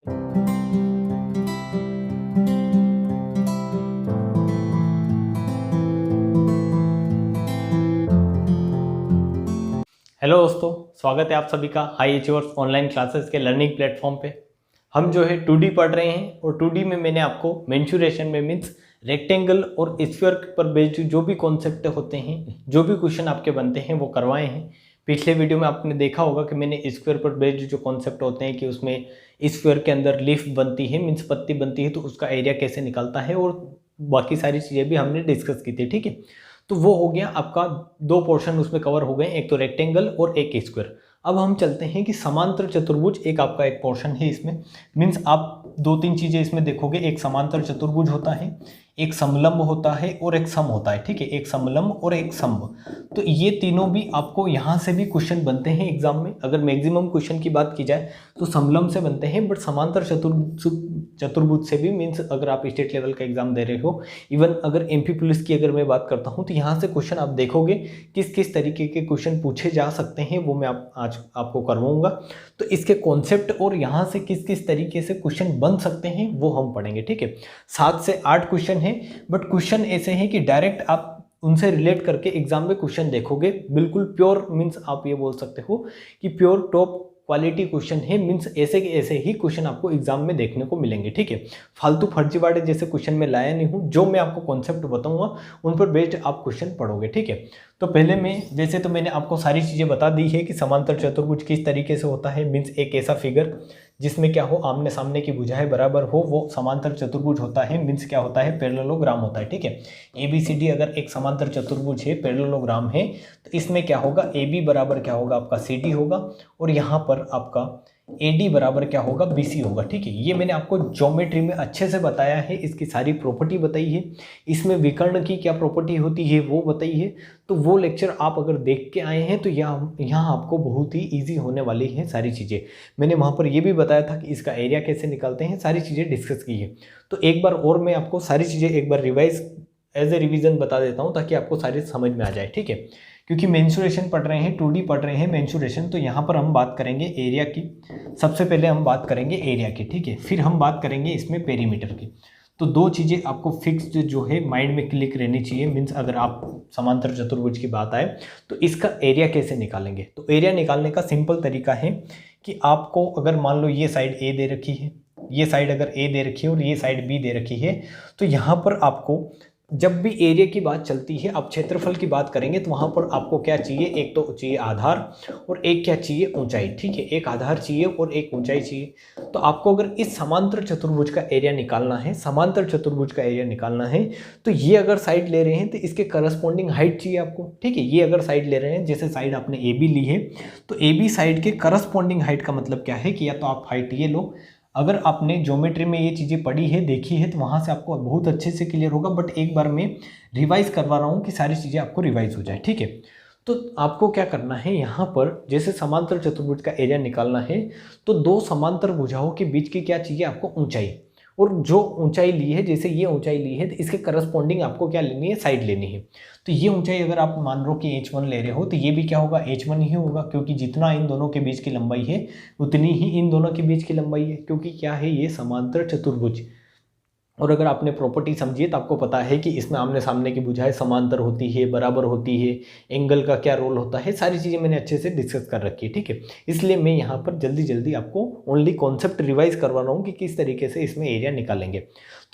Hello दोस्तों, स्वागत है आप सभी का हाई अचीवर्स ऑनलाइन क्लासेस के लर्निंग प्लेटफॉर्म पे। हम जो है 2D पढ़ रहे हैं और 2D में मैंने आपको मेंसुरेशन में मीन्स रेक्टेंगल और स्फीयर पर बेस्ड जो भी कॉन्सेप्ट होते हैं, जो भी क्वेश्चन आपके बनते हैं वो करवाए हैं। पिछले वीडियो में आपने देखा होगा कि मैंने स्क्वायर पर बेस्ड जो कॉन्सेप्ट होते हैं कि उसमें स्क्वायर के अंदर लीफ बनती है मीन्स पत्ती बनती है, तो उसका एरिया कैसे निकलता है और बाकी सारी चीज़ें भी हमने डिस्कस की थी। ठीक है, तो वो हो गया आपका, दो पोर्शन उसमें कवर हो गए, एक तो रेक्टेंगल और एक स्क्वायर। अब हम चलते हैं कि समांतर चतुर्भुज एक आपका एक पोर्शन है इसमें। मीन्स आप दो तीन चीजें इसमें देखोगे, एक समांतर चतुर्भुज होता है, एक समलंब होता है और एक सम होता है। ठीक है, एक समलंब और एक समब। तो ये तीनों भी आपको यहाँ से भी क्वेश्चन बनते हैं एग्जाम में। अगर मैक्सिमम क्वेश्चन की बात की जाए तो समलंब से बनते हैं, बट समांतर चतुर्भुज से भी, मीन्स अगर आप स्टेट लेवल का एग्जाम दे रहे हो, इवन अगर एमपी पुलिस की अगर मैं बात करता हूँ तो यहाँ से क्वेश्चन आप देखोगे किस किस तरीके के क्वेश्चन पूछे जा सकते हैं, वो मैं आज आपको करवाऊंगा। तो इसके कॉन्सेप्ट और यहाँ से किस किस तरीके से क्वेश्चन बन सकते हैं वो हम पढ़ेंगे। ठीक है, 7 से 8 क्वेश्चन है, बट क्वेश्चन ऐसे हैं कि डायरेक्ट आप उनसे रिलेट करके एग्जाम में क्वेश्चन देखोगे, बिल्कुल प्योर, मीन्स आप ये बोल सकते हो कि प्योर टॉप क्वालिटी क्वेश्चन है। मीन्स ऐसे के ऐसे ही क्वेश्चन आपको एग्जाम में देखने को मिलेंगे। ठीक है, फालतू फर्जीवाड़े जैसे क्वेश्चन में लाया नहीं हूँ, जो मैं आपको कॉन्सेप्ट बताऊंगा उन पर बेस्ड आप क्वेश्चन पढ़ोगे। ठीक है, तो पहले मैं, वैसे तो मैंने आपको सारी चीज़ें बता दी है कि समांतर चतुर्भुज किस तरीके से होता है। मीन्स एक ऐसा फिगर जिसमें क्या हो, आमने सामने की भुजाएं बराबर हो, वो समांतर चतुर्भुज होता है। मीन्स क्या होता है, पैरेललोग्राम होता है। ठीक है, ABCD अगर एक समांतर चतुर्भुज है, पैरेललोग्राम है, तो इसमें क्या होगा, AB बराबर क्या होगा आपका CD होगा, और यहाँ पर आपका AD बराबर क्या होगा, BC होगा। ठीक है, ये मैंने आपको ज्योमेट्री में अच्छे से बताया है, इसकी सारी प्रॉपर्टी बताई है, इसमें विकर्ण की क्या प्रॉपर्टी होती है वो बताई है। तो वो लेक्चर आप अगर देख के आए हैं तो यहाँ आपको बहुत ही ईजी होने वाली है सारी चीज़ें। मैंने वहाँ पर ये भी बताया था कि इसका एरिया कैसे निकालते हैं, सारी चीज़ें डिस्कस की है। तो एक बार और मैं आपको सारी चीज़ें एक बार रिवाइज एज ए रिवीजन बता देता हूँ ताकि आपको सारी समझ में आ जाए। ठीक है, क्योंकि मेंसुरेशन पढ़ रहे हैं, 2D पढ़ रहे हैं मेंसुरेशन, तो यहाँ पर हम बात करेंगे एरिया की। सबसे पहले हम बात करेंगे एरिया की। ठीक है, फिर हम बात करेंगे इसमें पेरीमीटर की। तो दो चीज़ें आपको फिक्स्ड जो है माइंड में क्लिक रहनी चाहिए। मीन्स अगर आप समांतर चतुर्भुज की बात आए तो इसका एरिया कैसे निकालेंगे। तो एरिया निकालने का सिंपल तरीका है कि आपको अगर मान लो ये साइड A दे रखी है, ये साइड अगर A दे रखी है और ये साइड B दे रखी है, तो यहाँ पर आपको जब भी एरिया की बात चलती है, आप क्षेत्रफल की बात करेंगे तो वहाँ पर आपको क्या चाहिए, एक तो चाहिए आधार और एक क्या चाहिए, ऊंचाई। ठीक है, एक आधार चाहिए और एक ऊंचाई चाहिए। तो आपको अगर इस समांतर चतुर्भुज का एरिया निकालना है, समांतर चतुर्भुज का एरिया निकालना है, तो ये अगर साइड ले रहे हैं तो इसके करस्पॉन्डिंग हाइट चाहिए आपको। ठीक है, ये अगर साइड ले रहे हैं, जैसे साइड आपने AB ली है, तो AB साइड के करस्पॉन्डिंग हाइट का मतलब क्या है कि या तो आप हाइट ये लो, अगर आपने ज्योमेट्री में ये चीज़ें पढ़ी है, देखी है, तो वहाँ से आपको बहुत अच्छे से क्लियर होगा। बट एक बार मैं रिवाइज करवा रहा हूँ कि सारी चीज़ें आपको रिवाइज हो जाए। ठीक है, तो आपको क्या करना है, यहाँ पर जैसे समांतर चतुर्भुज का एरिया निकालना है, तो दो समांतर भुजाओं के बीच की क्या चाहिए आपको, ऊंचाई। और जो ऊंचाई ली है, जैसे ये ऊंचाई ली है, तो इसके करस्पॉन्डिंग आपको क्या लेनी है, साइड लेनी है। तो ये ऊंचाई अगर आप मान लो कि H1 ले रहे हो, तो ये भी क्या होगा, H1 ही होगा, क्योंकि जितना इन दोनों के बीच की लंबाई है उतनी ही इन दोनों के बीच की लंबाई है, क्योंकि क्या है, ये समांतर चतुर्भुज। और अगर आपने प्रॉपर्टी समझी तो आपको पता है कि इसमें आमने सामने की भुजाएं समांतर होती है, बराबर होती है, एंगल का क्या रोल होता है, सारी चीज़ें मैंने अच्छे से डिस्कस कर रखी है। ठीक है, इसलिए मैं यहाँ पर जल्दी जल्दी आपको ओनली कॉन्सेप्ट रिवाइज करवा रहा हूँ कि किस तरीके से इसमें एरिया निकालेंगे।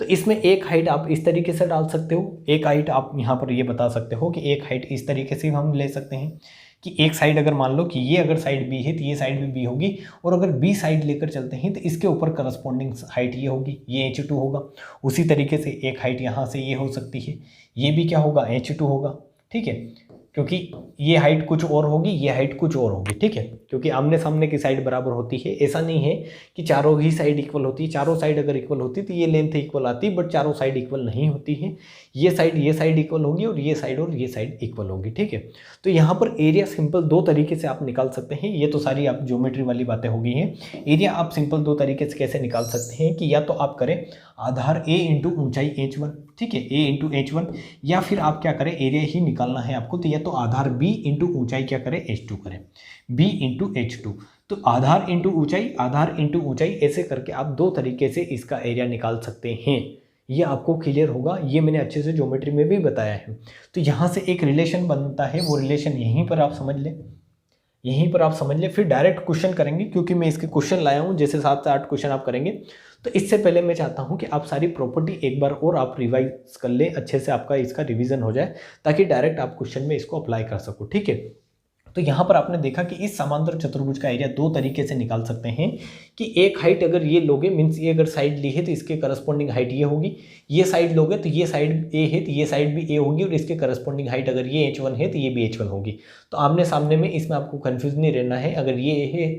तो इसमें एक हाइट आप इस तरीके से डाल सकते हो, एक हाइट आप यहाँ पर ये बता सकते हो कि एक हाइट इस तरीके से हम ले सकते हैं कि एक साइड अगर मान लो कि ये अगर साइड B है तो ये साइड भी B होगी, और अगर B साइड लेकर चलते हैं तो इसके ऊपर करस्पॉन्डिंग हाइट ये होगी, ये H2 होगा। उसी तरीके से एक हाइट यहाँ से ये हो सकती है, ये भी क्या होगा, H2 होगा। ठीक है, क्योंकि ये हाइट कुछ और होगी, ये हाइट कुछ और होगी। ठीक है, क्योंकि आमने सामने की साइड बराबर होती है, ऐसा नहीं है कि चारों ही साइड इक्वल होती है। चारों साइड अगर इक्वल होती तो ये लेंथ इक्वल आती, बट चारों साइड इक्वल नहीं होती है। ये साइड इक्वल होगी और ये साइड इक्वल होगी। ठीक है, तो यहाँ पर एरिया सिंपल दो तरीके से आप निकाल सकते हैं। ये तो सारी आप ज्योमेट्री वाली बातें हो गई हैं। एरिया आप सिंपल दो तरीके से कैसे निकाल सकते हैं कि या तो आप करें आधार A इंटू ऊंचाई H1, ठीक है, A इंटू H1, या फिर आप क्या करें, एरिया ही निकालना है आपको, तो या तो आधार B इंटू ऊंचाई क्या करें, H2 करें, B इंटू H2। तो आधार इंटू ऊंचाई, आधार इंटू ऊंचाई, ऐसे करके आप दो तरीके से इसका एरिया निकाल सकते हैं। ये आपको क्लियर होगा, ये मैंने अच्छे से ज्योमेट्री में भी बताया है। तो यहाँ से एक रिलेशन बनता है, वो रिलेशन यहीं पर आप समझ लें, यहीं पर आप समझ लें। फिर डायरेक्ट क्वेश्चन करेंगे, क्योंकि मैं इसके क्वेश्चन लाया हूँ, जैसे 7 से 8 क्वेश्चन आप करेंगे। तो इससे पहले मैं चाहता हूँ कि आप सारी प्रॉपर्टी एक बार और आप रिवाइज कर लें, अच्छे से आपका इसका रिवीजन हो जाए, ताकि डायरेक्ट आप क्वेश्चन में इसको अप्लाई कर सको, ठीक है। तो यहाँ पर आपने देखा कि इस समांतर चतुर्भुज का एरिया दो तरीके से निकाल सकते हैं कि एक हाइट अगर ये लोगे, मीन्स ये अगर साइड ली है तो इसके करस्पॉन्डिंग हाइट ये होगी, ये साइड लोगे तो ये साइड ए है तो ये साइड भी ए होगी, और इसके करस्पॉन्डिंग हाइट अगर ये h1 है तो ये भी h1 होगी। तो आमने सामने में इसमें आपको कन्फ्यूज नहीं रहना है, अगर ये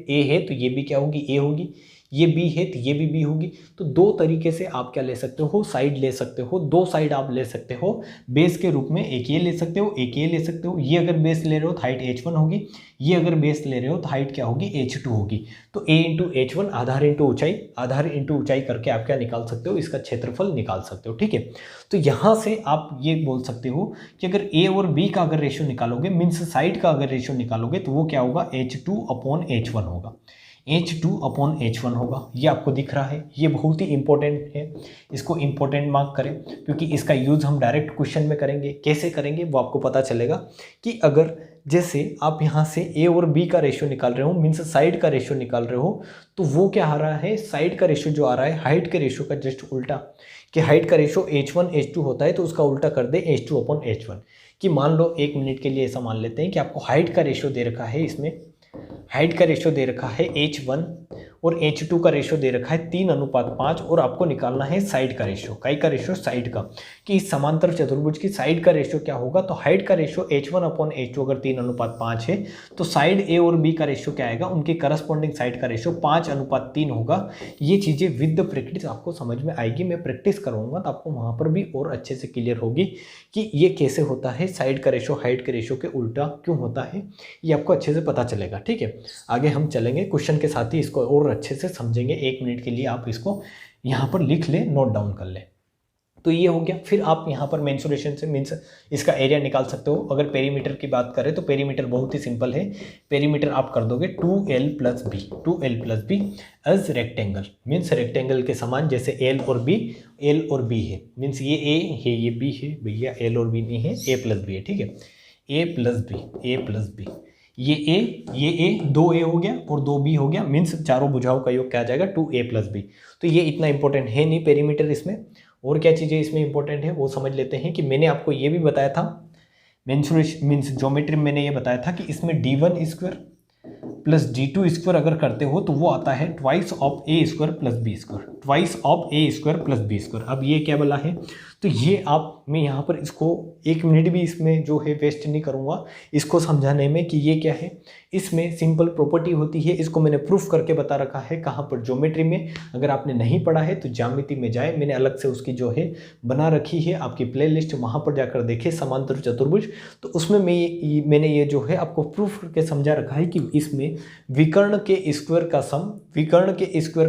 ए है तो ये भी क्या होगी, ए होगी, ये बी है तो ये भी बी होगी। तो दो तरीके से आप क्या ले सकते हो, साइड ले सकते हो, दो साइड आप ले सकते हो बेस के रूप में, एक ये ले सकते हो, एक ये ले सकते हो। ये अगर बेस ले रहे हो तो हाइट h1 होगी, ये अगर बेस ले रहे हो तो हाइट क्या होगी, h2 होगी। तो a into h1 Aadhaar into ऊंचाई, आधार इंटू ऊंचाई करके आप क्या निकाल सकते हो, इसका क्षेत्रफल निकाल सकते हो, ठीक है। तो यहाँ से आप ये बोल सकते हो कि अगर a और b का अगर रेशियो निकालोगे, मीन्स साइड का अगर रेशियो निकालोगे, तो वो क्या होगा, h2/h1 होगा, h2/h1 होगा। ये आपको दिख रहा है, ये बहुत ही इंपॉर्टेंट है, इसको इंपॉर्टेंट मार्क करें, क्योंकि इसका यूज़ हम डायरेक्ट क्वेश्चन में करेंगे। कैसे करेंगे वो आपको पता चलेगा कि अगर जैसे आप यहाँ से a और b का रेशियो निकाल रहे हो, मीन्स साइड का रेशियो निकाल रहे हो, तो वो क्या आ रहा है, साइड का रेशियो जो आ रहा है हाइट के रेशियो का जस्ट उल्टा, कि हाइट का रेशियो h1 h2 होता है तो उसका उल्टा कर दे h2/h1। कि मान लो 1 मिनट के लिए ऐसा मान लेते हैं कि आपको हाइट का रेशियो दे रखा है, इसमें हाइट का रेशियो दे रखा है h1 और h2 का रेशियो दे रखा है 3:5, और आपको निकालना है साइड का रेशियो, काई का रेशियो, साइड का, कि इस समांतर चतुर्भुज की साइड का रेशियो क्या होगा। तो हाइट का रेशियो h1/h2 अगर 3:5 है, तो साइड a और b का रेशियो क्या आएगा, उनके करस्पॉन्डिंग साइड का रेशियो 5:3 होगा। ये चीज़ें विद द प्रैक्टिस आपको समझ में आएगी, मैं प्रैक्टिस करूँगा तो आपको वहाँ पर भी और अच्छे से क्लियर होगी कि ये कैसे होता है, साइड का रेशियो हाइट के रेशियो के उल्टा क्यों होता है, ये आपको अच्छे से पता चलेगा, ठीक है। आगे हम चलेंगे क्वेश्चन के साथ ही इसको और अच्छे से समझेंगे। 1 मिनट के लिए आप इसको यहाँ पर लिख ले, नोट डाउन कर ले। तो ये हो गया। फिर आप यहाँ पर मेंसुरेशन से मीन्स इसका एरिया निकाल सकते हो। अगर पेरीमीटर की बात करें तो पेरीमीटर बहुत ही सिंपल है। पेरीमीटर आप कर दोगे 2l + b as rectangle, means rectangle के समान, जैसे l और b है, मीन्स ये a है ये b है, भैया l और b नहीं है, a + b है, ठीक है, a + b, ये a 2a हो गया और 2b हो गया, मीन्स चारों भुजाओं का योग क्या आ जाएगा, 2a + b। तो ये इतना इंपॉर्टेंट है नहीं पेरीमीटर इसमें। और क्या चीज़ें इसमें इंपॉर्टेंट है वो समझ लेते हैं कि मैंने आपको ये भी बताया था, मेंसुरेशन मीन्स ज्योमेट्री में मैंने ये बताया था कि इसमें d1² + d2² अगर करते हो तो वो आता है twice of a² + b², twice of a² + b²। अब ये क्या बोला है, तो ये आप, मैं यहाँ पर इसको 1 मिनट भी इसमें जो है वेस्ट नहीं करूँगा इसको समझाने में कि ये क्या है। इसमें सिंपल प्रॉपर्टी होती है, इसको मैंने प्रूफ करके बता रखा है, कहाँ पर, ज्योमेट्री में। अगर आपने नहीं पढ़ा है तो ज्यामिति में जाए, मैंने अलग से उसकी जो है बना रखी है आपकी प्लेलिस्ट, वहाँ पर जाकर देखे समांतर चतुर्भुज। तो उसमें मैंने ये जो है आपको प्रूफ करके समझा रखा है कि इसमें विकर्ण के स्क्वायर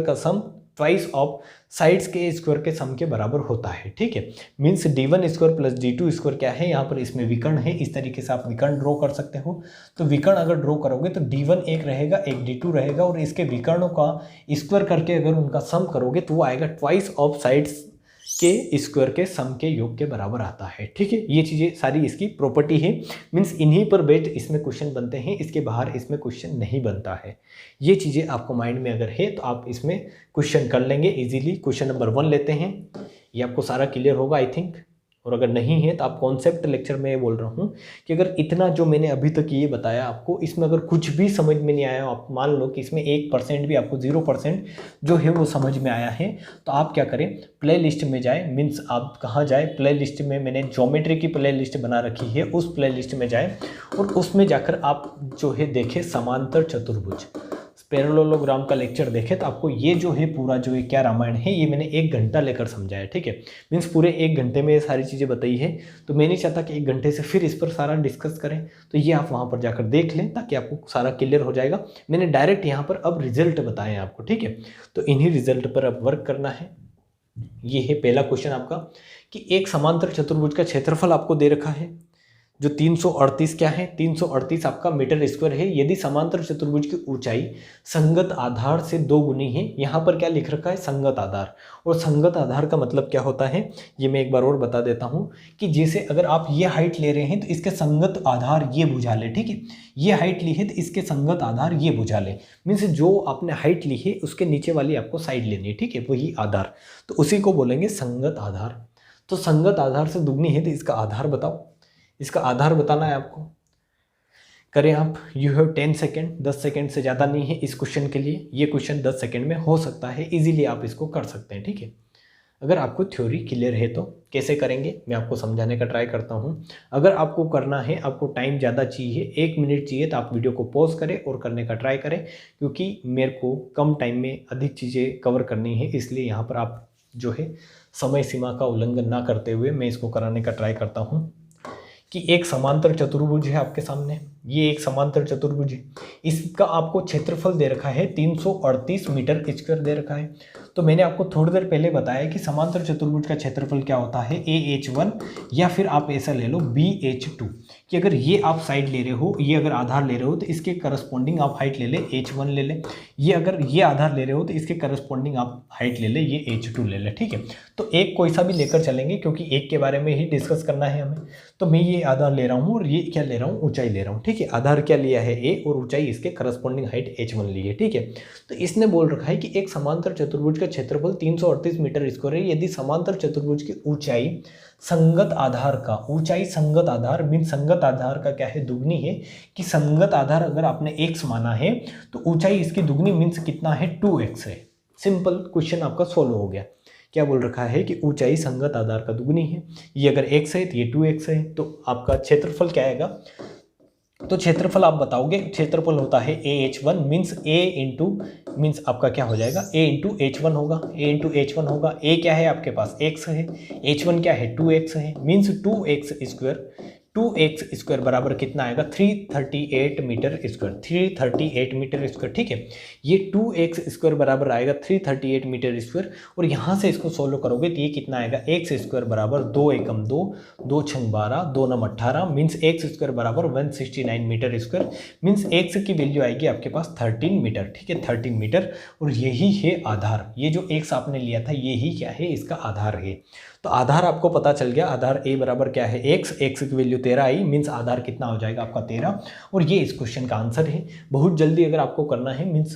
का सम ट्वाइस ऑफ साइड्स के स्क्वायर के सम के बराबर होता है, ठीक है। मीन्स d1² + d2² क्या है, यहाँ पर इसमें विकर्ण है, इस तरीके से आप विकर्ण ड्रॉ कर सकते हो। तो विकर्ण अगर ड्रॉ करोगे तो d1 एक रहेगा, एक d2 रहेगा, और इसके विकर्णों का स्क्वायर करके अगर उनका सम करोगे तो वो आएगा ट्वाइस ऑफ साइड्स के स्क्वायर के सम के योग के बराबर आता है, ठीक है। ये चीज़ें सारी इसकी प्रॉपर्टी है, मीन्स इन्हीं पर बेस्ड इसमें क्वेश्चन बनते हैं, इसके बाहर इसमें क्वेश्चन नहीं बनता है। ये चीज़ें आपको माइंड में अगर है तो आप इसमें क्वेश्चन कर लेंगे इजीली। क्वेश्चन नंबर 1 लेते हैं, ये आपको सारा क्लियर होगा आई थिंक। और अगर नहीं है तो आप कॉन्सेप्ट लेक्चर में ये बोल रहा हूँ कि अगर इतना जो मैंने अभी तक ये बताया आपको, इसमें अगर कुछ भी समझ में नहीं आया, आप मान लो कि इसमें 1% भी आपको 0% जो है वो समझ में आया है, तो आप क्या करें, प्ले लिस्ट में जाए, मीन्स आप कहाँ जाए, प्ले लिस्ट में मैंने ज्योमेट्री की प्ले लिस्ट बना रखी है, उस प्ले लिस्ट में जाए और उसमें जाकर आप जो है देखें समांतर चतुर्भुज, पैरेललोग्राम का लेक्चर देखें, तो आपको ये जो है पूरा जो है क्या रामायण है, ये मैंने 1 घंटा लेकर समझाया, ठीक है। मीन्स पूरे 1 घंटे में ये सारी चीज़ें बताई है, तो मैं नहीं चाहता कि 1 घंटे से फिर इस पर सारा डिस्कस करें, तो ये आप वहाँ पर जाकर देख लें ताकि आपको सारा क्लियर हो जाएगा। मैंने डायरेक्ट यहाँ पर अब रिजल्ट बताए हैं आपको, ठीक है। तो इन्हीं रिजल्ट पर अब वर्क करना है। ये है पहला क्वेश्चन आपका कि एक समांतर चतुर्भुज का क्षेत्रफल आपको दे रखा है, जो 338 क्या है, 338 आपका मीटर स्क्वायर है यदि समांतर चतुर्भुज की ऊंचाई संगत आधार से 2 गुनी है। यहाँ पर क्या लिख रखा है, संगत आधार। और संगत आधार का मतलब क्या होता है ये मैं एक बार और बता देता हूँ कि जैसे अगर आप ये हाइट ले रहे हैं तो इसके संगत आधार ये भुजा ले, ठीक है। ये हाइट ली है तो इसके संगत आधार ये भुजा ले, मीन्स जो आपने हाइट ली है उसके नीचे वाली आपको साइड लेनी है, ठीक है, वही आधार, तो उसी को बोलेंगे संगत आधार। तो संगत आधार से दुगनी है तो इसका आधार बताओ, इसका आधार बताना है आपको। करें आप, यू हैव 10 सेकेंड, 10 सेकेंड से ज़्यादा नहीं है इस क्वेश्चन के लिए। ये क्वेश्चन 10 सेकेंड में हो सकता है, इजीली आप इसको कर सकते हैं, ठीक है। अगर आपको थ्योरी क्लियर है तो कैसे करेंगे मैं आपको समझाने का ट्राई करता हूँ। अगर आपको करना है, आपको टाइम ज़्यादा चाहिए, 1 मिनट चाहिए, तो आप वीडियो को पॉज करें और करने का ट्राई करें, क्योंकि मेरे को कम टाइम में अधिक चीज़ें कवर करनी है, इसलिए यहाँ पर आप जो है समय सीमा का उल्लंघन ना करते हुए मैं इसको कराने का ट्राई करता हूँ। कि एक समांतर चतुर्भुज है आपके सामने, ये एक समांतर चतुर्भुज है, इसका आपको क्षेत्रफल दे रखा है 338 मीटर स्क्वायर दे रखा है। तो मैंने आपको थोड़ी देर पहले बताया कि समांतर चतुर्भुज का क्षेत्रफल क्या होता है, AH1, या फिर आप ऐसा ले लो BH2, कि अगर ये आप साइड ले रहे हो, ये अगर आधार ले रहे हो तो इसके करस्पॉन्डिंग आप हाइट ले ले, H1 ले ले। ये अगर ये आधार ले रहे हो तो इसके करस्पॉन्डिंग आप हाइट ले ले, ये H2 ले ले, ठीक है। तो एक कोई सा भी लेकर चलेंगे, क्योंकि एक के बारे में ही डिस्कस करना है हमें। तो मैं ये आधार ले रहा हूँ और ये क्या ले रहा हूँ, ऊंचाई ले रहा हूँ, ठीक है। आधार क्या लिया है A और ऊंचाई इसके करस्पॉन्डिंग हाइट H1 ली है, ठीक है। तो इसने बोल रखा है कि एक समांतर चतुर्भुज का क्षेत्रफल 338 मीटर स्क्वायर है यदि समांतर चतुर्भुज की ऊंचाई संगत आधार का, ऊंचाई संगत आधार मीन संगत आधार का क्या है, दुगनी है। कि संगत आधार अगर आपने x माना है तो ऊंचाई इसकी दुगनी मीन्स कितना है, 2x है। सिंपल क्वेश्चन आपका सोल्व हो गया। क्या बोल रखा है कि ऊंचाई संगत आधार का दुगनी है, ये अगर x है तो ये 2x है, तो आपका क्षेत्रफल क्या आएगा। तो क्षेत्रफल आप बताओगे, क्षेत्रफल होता है AH1 means A into means आपका क्या हो जाएगा, A इंटू H1 होगा, A इंटू H1 होगा। A क्या है आपके पास, x है, H1 क्या है, 2x है, means 2x square, 2x square बराबर कितना आएगा, 338 मीटर स्क्वायर, 338 मीटर स्क्वायर, ठीक है। ये 2x स्क्वायर बराबर आएगा 338 मीटर स्क्वायर, और यहाँ से इसको सोल्व करोगे तो ये कितना आएगा, x स्क्वायर बराबर 2 एकम 2, 2 छंग 12, 2 नम 18, मीन्स x स्क्वायर बराबर 169 मीटर स्क्वायर, मीन्स x की वैल्यू आएगी आपके पास 13 मीटर, ठीक है, 13 मीटर। और यही है आधार, ये जो x आपने लिया था यही क्या है, इसका आधार है। तो आधार आपको पता चल गया, आधार A बराबर क्या है, x की वैल्यू 13 आई, मीन्स आधार कितना हो जाएगा आपका 13, और ये इस क्वेश्चन का आंसर है। बहुत जल्दी अगर आपको करना है, मीन्स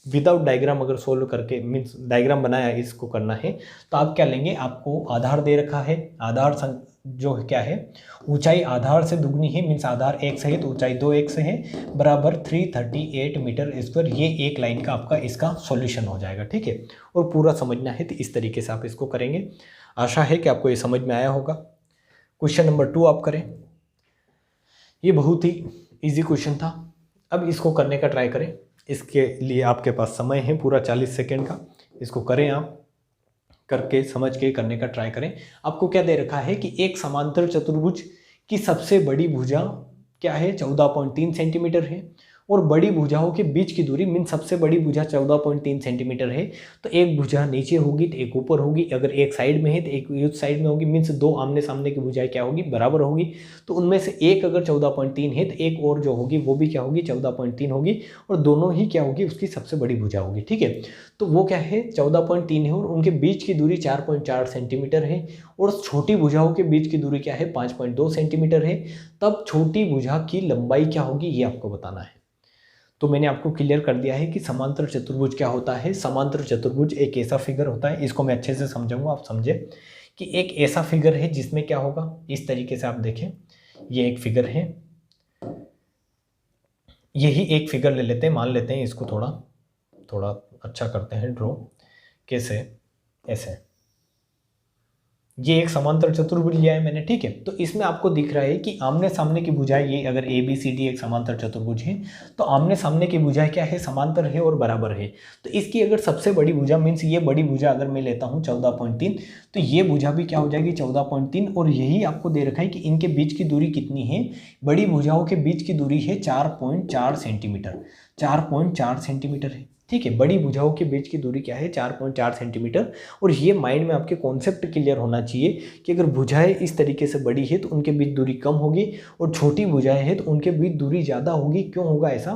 विदाउट डायग्राम अगर सोल्व करके, मीन्स डायग्राम बनाया इसको करना है, तो आप क्या लेंगे, आपको आधार दे रखा है, आधार जो क्या है, ऊंचाई आधार से दुगनी है, मीन्स आधार x है तो ऊंचाई 2x है, बराबर 338 मीटर स्क्वायर। ये एक लाइन का आपका इसका सॉल्यूशन हो जाएगा, ठीक है। और पूरा समझना है तो इस तरीके से आप इसको करेंगे। आशा है कि आपको ये समझ में आया होगा। क्वेश्चन नंबर 2 आप करें, ये बहुत ही इजी क्वेश्चन था। अब इसको करने का ट्राई करें, इसके लिए आपके पास समय है पूरा 40 सेकेंड का, इसको करें आप, करके समझ के करने का ट्राई करें। आपको क्या दे रखा है कि एक समांतर चतुर्भुज की सबसे बड़ी भुजा क्या है, 14.3 सेंटीमीटर है, और बड़ी भुजाओं के बीच की दूरी मीन सबसे बड़ी भुजा 14.3 सेंटीमीटर है। तो एक भुजा नीचे होगी तो एक ऊपर होगी, अगर एक साइड में है तो एक उस साइड में होगी, मीन्स दो आमने सामने की भुजाएं क्या होगी, बराबर होगी। तो उनमें से एक अगर 14.3 है तो एक और जो होगी वो भी क्या होगी, 14.3 होगी, और दोनों ही क्या होगी, उसकी सबसे बड़ी भुजा होगी, ठीक है। तो वो क्या है, 14.3 है, और उनके बीच की दूरी 4.4 सेंटीमीटर है, और छोटी भुजाओं के बीच की दूरी क्या है, 5.2 सेंटीमीटर है। तब छोटी भुजा की लंबाई क्या होगी ये आपको बताना है। तो मैंने आपको क्लियर कर दिया है कि समांतर चतुर्भुज क्या होता है। समांतर चतुर्भुज एक ऐसा फिगर होता है, इसको मैं अच्छे से समझाऊंगा, आप समझे कि एक ऐसा फिगर है जिसमें क्या होगा, इस तरीके से आप देखें, ये एक फिगर है, यही एक फिगर ले लेते हैं, मान लेते हैं इसको थोड़ा अच्छा करते हैं ड्रॉ, कैसे, ऐसे, ये एक समांतर चतुर्भुज लिया है मैंने, ठीक है। तो इसमें आपको दिख रहा है कि आमने सामने की भुजाएं, ये अगर ABCD एक समांतर चतुर्भुज है तो आमने सामने की भुजाएं क्या है, समांतर है और बराबर है। तो इसकी अगर सबसे बड़ी भुजा मीन्स ये बड़ी भुजा अगर मैं लेता हूँ 14.3, तो ये भुजा भी क्या हो जाएगी 14.3, और यही आपको दे रखा है कि इनके बीच की दूरी कितनी है, बड़ी भुजाओं के बीच की दूरी है 4.4 सेंटीमीटर, 4.4 सेंटीमीटर है। ठीक है। बड़ी भुजाओं के बीच की दूरी क्या है 4.4 सेंटीमीटर। और ये माइंड में आपके कॉन्सेप्ट क्लियर होना चाहिए कि अगर भुजाएं इस तरीके से बड़ी है तो उनके बीच दूरी कम होगी, और छोटी भुजाएं हैं तो उनके बीच दूरी ज़्यादा होगी। क्यों होगा ऐसा?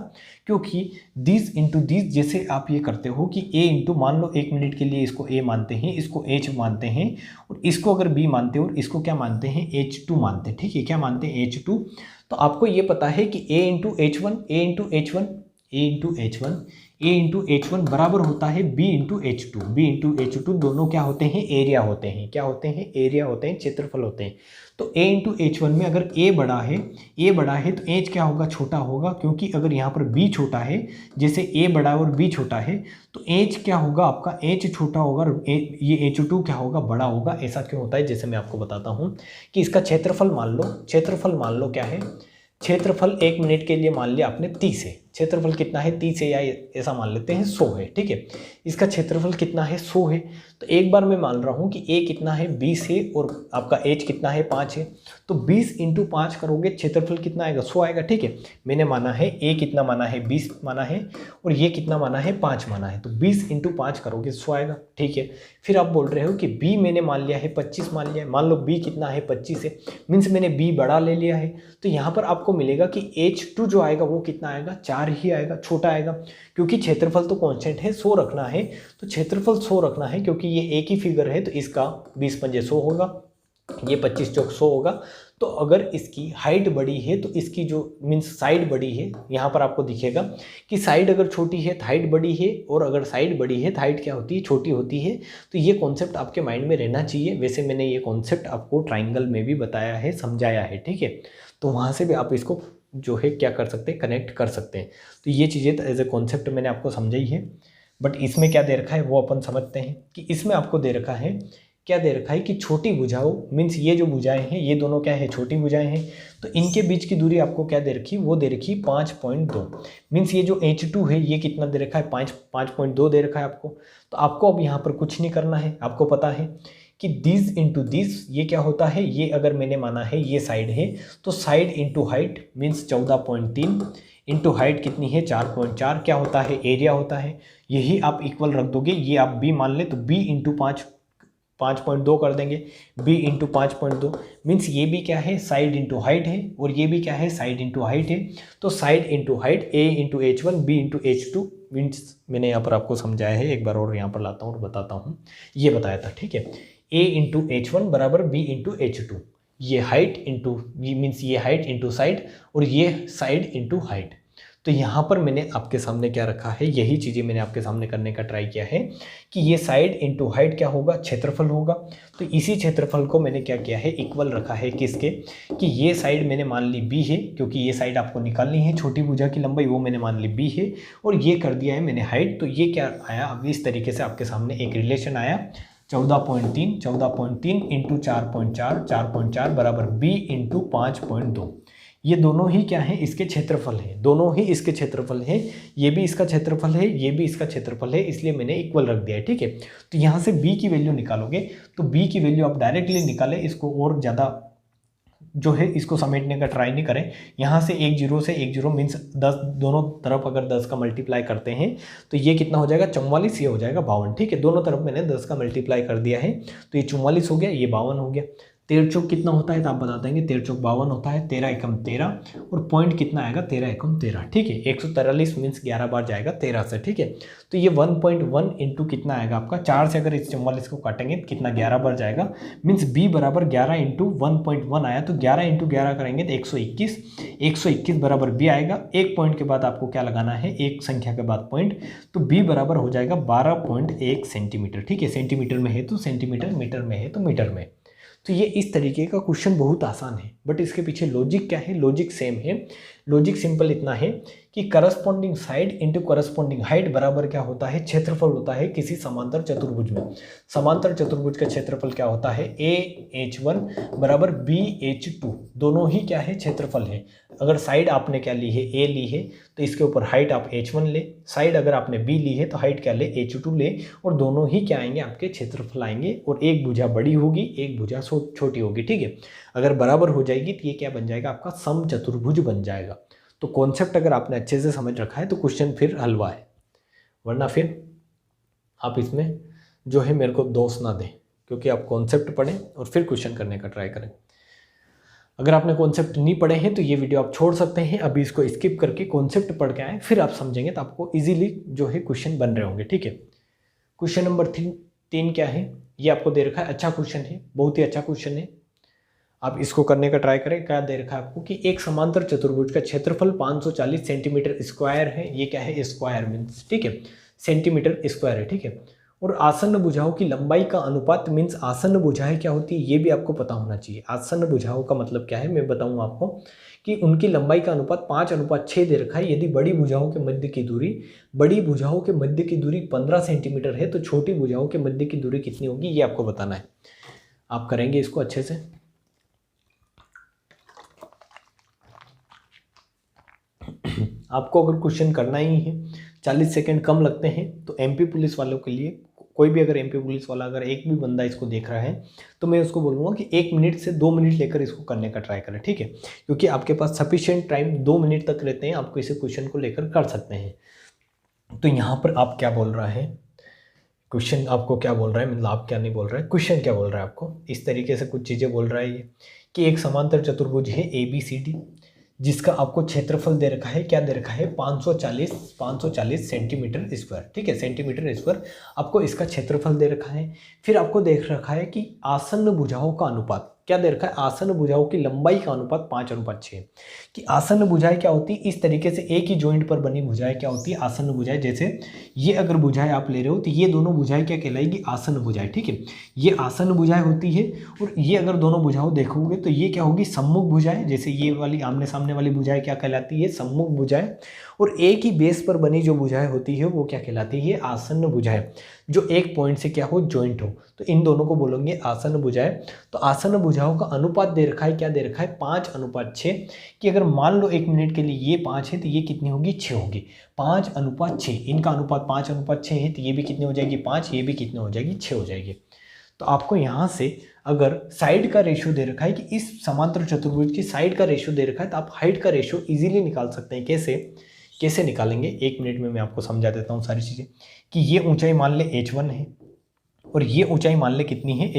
क्योंकि दिस इंटू दिस, जैसे आप ये करते हो कि ए इंटू, मान लो 1 मिनट के लिए इसको ए मानते हैं, इसको एच मानते हैं, और इसको अगर बी मानते हो और इसको क्या मानते हैं H2 मानते हैं। ठीक है, क्या मानते हैं H2। तो आपको ये पता है कि A into H one, A into H one, A into H one, A into H one बराबर होता है B into H two. B into H two दोनों क्या होते हैं? एरिया होते हैं। क्या होते हैं? एरिया होते हैं, क्षेत्रफल होते हैं। तो ए इंटू एच वन में अगर ए बड़ा है तो एच क्या होगा? छोटा होगा, क्योंकि अगर यहाँ पर बी छोटा है, जैसे ए बड़ा है और बी छोटा है, तो एच क्या होगा आपका? एच छोटा होगा और ये एच टू क्या होगा? बड़ा होगा। ऐसा क्यों होता है? जैसे मैं आपको बताता हूँ कि इसका क्षेत्रफल मान लो, क्षेत्रफल मान लो क्या है? क्षेत्रफल 1 मिनट के लिए मान लिया आपने 30 है। क्षेत्रफल कितना है? 30 है, या ऐसा मान लेते हैं 100 है। ठीक है, इसका क्षेत्रफल कितना है? 100 है। तो एक बार मैं मान रहा हूँ कि ए कितना है? 20 है, और आपका एच कितना है? 5 है। तो 20 इंटू 5 करोगे, क्षेत्रफल कितना आएगा? 100 आएगा। ठीक है, मैंने माना है ए कितना माना है? 20 माना है, और ये कितना माना है? 5 माना है। तो 20 इंटू 5 करोगे 100 आएगा। ठीक है, फिर आप बोल रहे हो कि बी मैंने मान लिया है 25 मान लिया है। मान लो बी कितना है? 25 है, मीन्स मैंने बी बड़ा ले लिया है। तो यहाँ पर आपको मिलेगा कि H2 जो आएगा वो कितना आएगा? 4 ही आएगा, छोटा आएगा, क्योंकि क्षेत्रफल तो कांस्टेंट है, 100 रखना है। तो क्षेत्रफल 100 रखना है, क्योंकि ये एक ही फिगर है, तो इसका 20 पंजे 100 होगा, ये 25 चौक 100 होगा। तो अगर इसकी हाइट बड़ी है तो इसकी जो मीन्स साइड बड़ी है, यहाँ पर आपको दिखेगा कि साइड अगर छोटी है तो हाइट बड़ी है, और अगर साइड बड़ी है तो हाइट क्या होती है? छोटी होती है। तो ये कॉन्सेप्ट आपके माइंड में रहना चाहिए। वैसे मैंने ये कॉन्सेप्ट आपको ट्राइंगल में भी बताया है, समझाया है। ठीक है, तो वहाँ से भी आप इसको जो है क्या कर सकते हैं? कनेक्ट कर सकते हैं। तो ये चीज़ें एज ए कॉन्सेप्ट मैंने आपको समझाई है। बट इसमें क्या दे रखा है वो अपन समझते हैं कि इसमें आपको दे रखा है, क्या दे रखा है कि छोटी भुजाओं, मीन्स ये जो भुजाएं हैं ये दोनों क्या है? छोटी भुजाएं हैं। तो इनके बीच की दूरी आपको क्या दे रखी? वो दे रखी 5.2। मीन्स ये जो H2 है ये कितना दे रखा है? 5.2 दे रखा है आपको। तो आपको अब यहाँ पर कुछ नहीं करना है। आपको पता है कि दिस इंटू दिस ये क्या होता है? ये अगर मैंने माना है ये साइड है, तो side into height means 14.3 into height कितनी है? 4.4 क्या होता है? एरिया होता है। यही आप इक्वल रख दोगे, ये आप बी मान ले तो बी इंटू 5.2 कर देंगे। b इंटू 5.2 मीन्स ये भी क्या है? साइड इंटू हाइट है, और ये भी क्या है? साइड इंटू हाइट है। तो side into height a into H1 b into H2 means मैंने यहाँ पर आपको समझाया है, एक बार और यहाँ पर लाता हूँ और बताता हूँ। ये बताया था। ठीक है, a इंटू H1 बराबर b इंटू H2। ये हाइट इंटू ये मीन्स ये हाइट इंटू साइड, और ये साइड इंटू हाइट। तो यहाँ पर मैंने आपके सामने क्या रखा है? यही चीज़ें मैंने आपके सामने करने का ट्राई किया है कि ये साइड इंटू हाइट क्या होगा? क्षेत्रफल होगा। तो इसी क्षेत्रफल को मैंने क्या किया है? इक्वल रखा है किसके? कि ये साइड मैंने मान ली b है, क्योंकि ये साइड आपको निकालनी है, छोटी भुजा की लंबाई वो मैंने मान ली b है, और ये कर दिया है मैंने हाइट। तो ये क्या आया? अब इस तरीके से आपके सामने एक रिलेशन आया, 14.3 इंटू 4.4 बराबर b इंटू 5.2। ये दोनों ही क्या है? इसके क्षेत्रफल है। दोनों ही इसके क्षेत्रफल है। ये भी इसका क्षेत्रफल है, ये भी इसका क्षेत्रफल है, इसलिए मैंने इक्वल रख दिया है। ठीक है, तो यहाँ से b की वैल्यू निकालोगे तो b की वैल्यू आप डायरेक्टली निकालें, इसको और ज़्यादा जो है इसको समेटने का ट्राई नहीं करें। यहाँ से एक जीरो मीन्स 10, दोनों तरफ अगर 10 का मल्टीप्लाई करते हैं तो ये कितना हो जाएगा? 44, ये हो जाएगा 52। ठीक है, दोनों तरफ मैंने 10 का मल्टीप्लाई कर दिया है, तो ये 44 हो गया, ये 52 हो गया। 13 चौक कितना होता है? तो आप बता देंगे 13 चौक 52 होता है, 13 एकम 13, और पॉइंट कितना आएगा? 13 एकम 13। ठीक है, 143 मीन्स 11 बार जाएगा 13 से। ठीक है, तो ये 1.1 इंटू कितना आएगा आपका? 4 से अगर इस 44 को काटेंगे तो कितना? 11 बार जाएगा। मीन्स b बराबर 11 इंटू 1.1 आया, तो 11 इंटू 11 करेंगे तो 121 बराबर b आएगा। एक पॉइंट के बाद आपको क्या लगाना है? एक संख्या के बाद पॉइंट, तो b बराबर हो जाएगा 12.1 सेंटीमीटर। ठीक है, सेंटीमीटर में है तो सेंटीमीटर, मीटर में है तो मीटर में। तो ये इस तरीके का क्वेश्चन बहुत आसान है, बट इसके पीछे लॉजिक क्या है? लॉजिक सेम है। लॉजिक सिंपल इतना है कि corresponding side into corresponding height बराबर क्या होता है? क्षेत्रफल होता है किसी समांतर चतुर्भुज में। समांतर चतुर्भुज का क्षेत्रफल क्या होता है? AH1 बराबर BH2, दोनों ही क्या है? क्षेत्रफल है। अगर साइड आपने क्या ली है? A ली है, तो इसके ऊपर हाइट आप H1 ले, साइड अगर आपने B ली है तो हाइट क्या ले? H2 ले, और दोनों ही क्या आएंगे? आपके क्षेत्रफल आएंगे, और एक भुजा बड़ी होगी, एक भुजा छोटी होगी। ठीक है, अगर बराबर हो जाएगी तो ये क्या बन जाएगा? आपका समचतुर्भुज बन जाएगा। तो कॉन्सेप्ट अगर आपने अच्छे से समझ रखा है तो क्वेश्चन फिर हलवा है। वरना फिर आप इसमें जो है मेरे को दोष ना दें, क्योंकि आप कॉन्सेप्ट पढ़ें और फिर क्वेश्चन करने का ट्राई करें। अगर आपने कॉन्सेप्ट नहीं पढ़े हैं तो ये वीडियो आप छोड़ सकते हैं, अभी इसको स्किप करके कॉन्सेप्ट पढ़ के आए, फिर आप समझेंगे तो आपको इजीली जो है क्वेश्चन बन रहे होंगे। ठीक है, क्वेश्चन नंबर 3 क्या है, ये आपको दे रखा है। अच्छा क्वेश्चन है, बहुत ही अच्छा क्वेश्चन है, आप इसको करने का ट्राई करें। क्या दे रखा है आपको कि एक समांतर चतुर्भुज का क्षेत्रफल 540 सेंटीमीटर स्क्वायर है। ये क्या है, स्क्वायर मीन्स, ठीक है, सेंटीमीटर स्क्वायर है, ठीक है। और आसन्न भुजाओं की लंबाई का अनुपात मीन्स आसन्न भुजाएं क्या होती है ये भी आपको पता होना चाहिए। आसन्न भुजाओं का मतलब क्या है मैं बताऊंगा आपको कि उनकी लंबाई का अनुपात 5:6 दे रखा है। यदि बड़ी भुजाओं के मध्य की दूरी 15 सेंटीमीटर है तो छोटी भुजाओं के मध्य की दूरी कितनी होगी ये आपको बताना है। आप करेंगे इसको अच्छे से। आपको अगर क्वेश्चन करना ही है, 40 सेकंड कम लगते हैं तो एमपी पुलिस वालों के लिए, कोई भी अगर एमपी पुलिस वाला अगर एक भी बंदा इसको देख रहा है तो मैं उसको बोलूँगा कि 1 मिनट से 2 मिनट लेकर इसको करने का ट्राई करें। ठीक है, क्योंकि आपके पास सफिशिएंट टाइम 2 मिनट तक रहते हैं, आपको इसे क्वेश्चन को लेकर कर सकते हैं। तो यहाँ पर आप क्या बोल रहा है, क्वेश्चन आपको क्या बोल रहा है, मतलब आप क्या नहीं बोल रहा है, क्वेश्चन क्या बोल रहा है आपको, इस तरीके से कुछ चीज़ें बोल रहा है ये कि एक समांतर चतुर्भुज है ABCD जिसका आपको क्षेत्रफल दे रखा है, क्या दे रखा है 540 सेंटीमीटर स्क्वायर। ठीक है, सेंटीमीटर स्क्वायर आपको इसका क्षेत्रफल दे रखा है। फिर आपको देख रखा है कि आसन्न भुजाओं का अनुपात क्या दे रखा है, आसन्न भुजाओं की लंबाई का अनुपात 5:6 कि आसन्न भुजाएं क्या होती है, इस तरीके से एक ही जॉइंट पर बनी भुजाएं क्या होती है, आसन्न भुजाएं। जैसे ये अगर भुजाएं आप ले रहे हो तो ये दोनों भुजाएं क्या कहलाएगी, आसन्न भुजाएं। ठीक है, ये आसन्न भुजाएं होती है। और ये अगर दोनों भुजाओं देखोगे तो ये क्या होगी, सम्मुख भुजाएं। जैसे ये वाली आमने सामने वाली भुजाएं क्या कहलाती है, सम्मुख भुजाएं। और एक ही बेस पर बनी जो भुजाएं होती है वो क्या कहलाती है, आसन्न भुजाएं, जो एक पॉइंट से क्या हो, जॉइंट हो। तो इन दोनों को बोलेंगे आसन्न भुजाएं। तो आसन्न भुजाओं का अनुपात दे रखा है, क्या दे रखा है 5:6 कि अगर मान लो 1 मिनट के लिए ये 5 है तो ये कितनी होगी, 6 होगी। 5:6, इनका अनुपात 5:6 है तो ये भी कितनी हो जाएगी, 5, ये भी कितनी हो जाएगी, 6 हो जाएगी। तो आपको यहाँ से अगर साइड का रेशियो दे रखा है कि इस समांतर चतुर्भुज की साइड का रेशियो दे रखा है तो आप हाइट का रेशियो इजीली निकाल सकते हैं। कैसे निकालेंगे, 1 मिनट में मैं आपको समझा देता हूँ सारी चीज़ें। कि ये ऊंचाई मान ले H1 है और ये ऊंचाई मान ले कितनी है,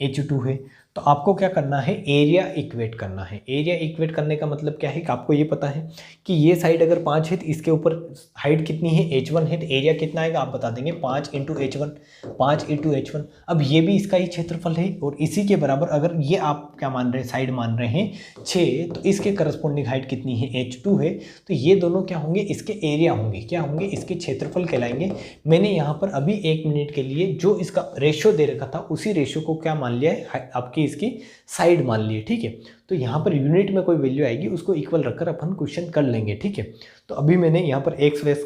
H2 है। तो आपको क्या करना है, एरिया इक्वेट करना है। एरिया इक्वेट करने का मतलब क्या है कि आपको ये पता है कि ये साइड अगर 5 है तो इसके ऊपर हाइट कितनी है, H1 है, तो एरिया कितना आएगा आप बता देंगे, 5 × H1। अब ये भी इसका ही क्षेत्रफल है और इसी के बराबर अगर ये आप क्या मान रहे हैं, साइड मान रहे हैं 6, तो इसके करस्पॉन्डिंग हाइट कितनी है, H2 है। तो ये दोनों क्या होंगे, इसके एरिया होंगे, क्या होंगे, इसके क्षेत्रफल कहलाएंगे। मैंने यहाँ पर अभी 1 मिनट के लिए जो इसका रेशियो दे रखा था उसी रेशियो को क्या मान लिया है, आपकी इसकी साइड मान ली है। ठीक है, तो यहाँ पर यूनिट में कोई वैल्यू आएगी उसको इक्वल रखकर अपन क्वेश्चन कर लेंगे। ठीक है, तो अभी मैंने यहाँ पर एक्स वेस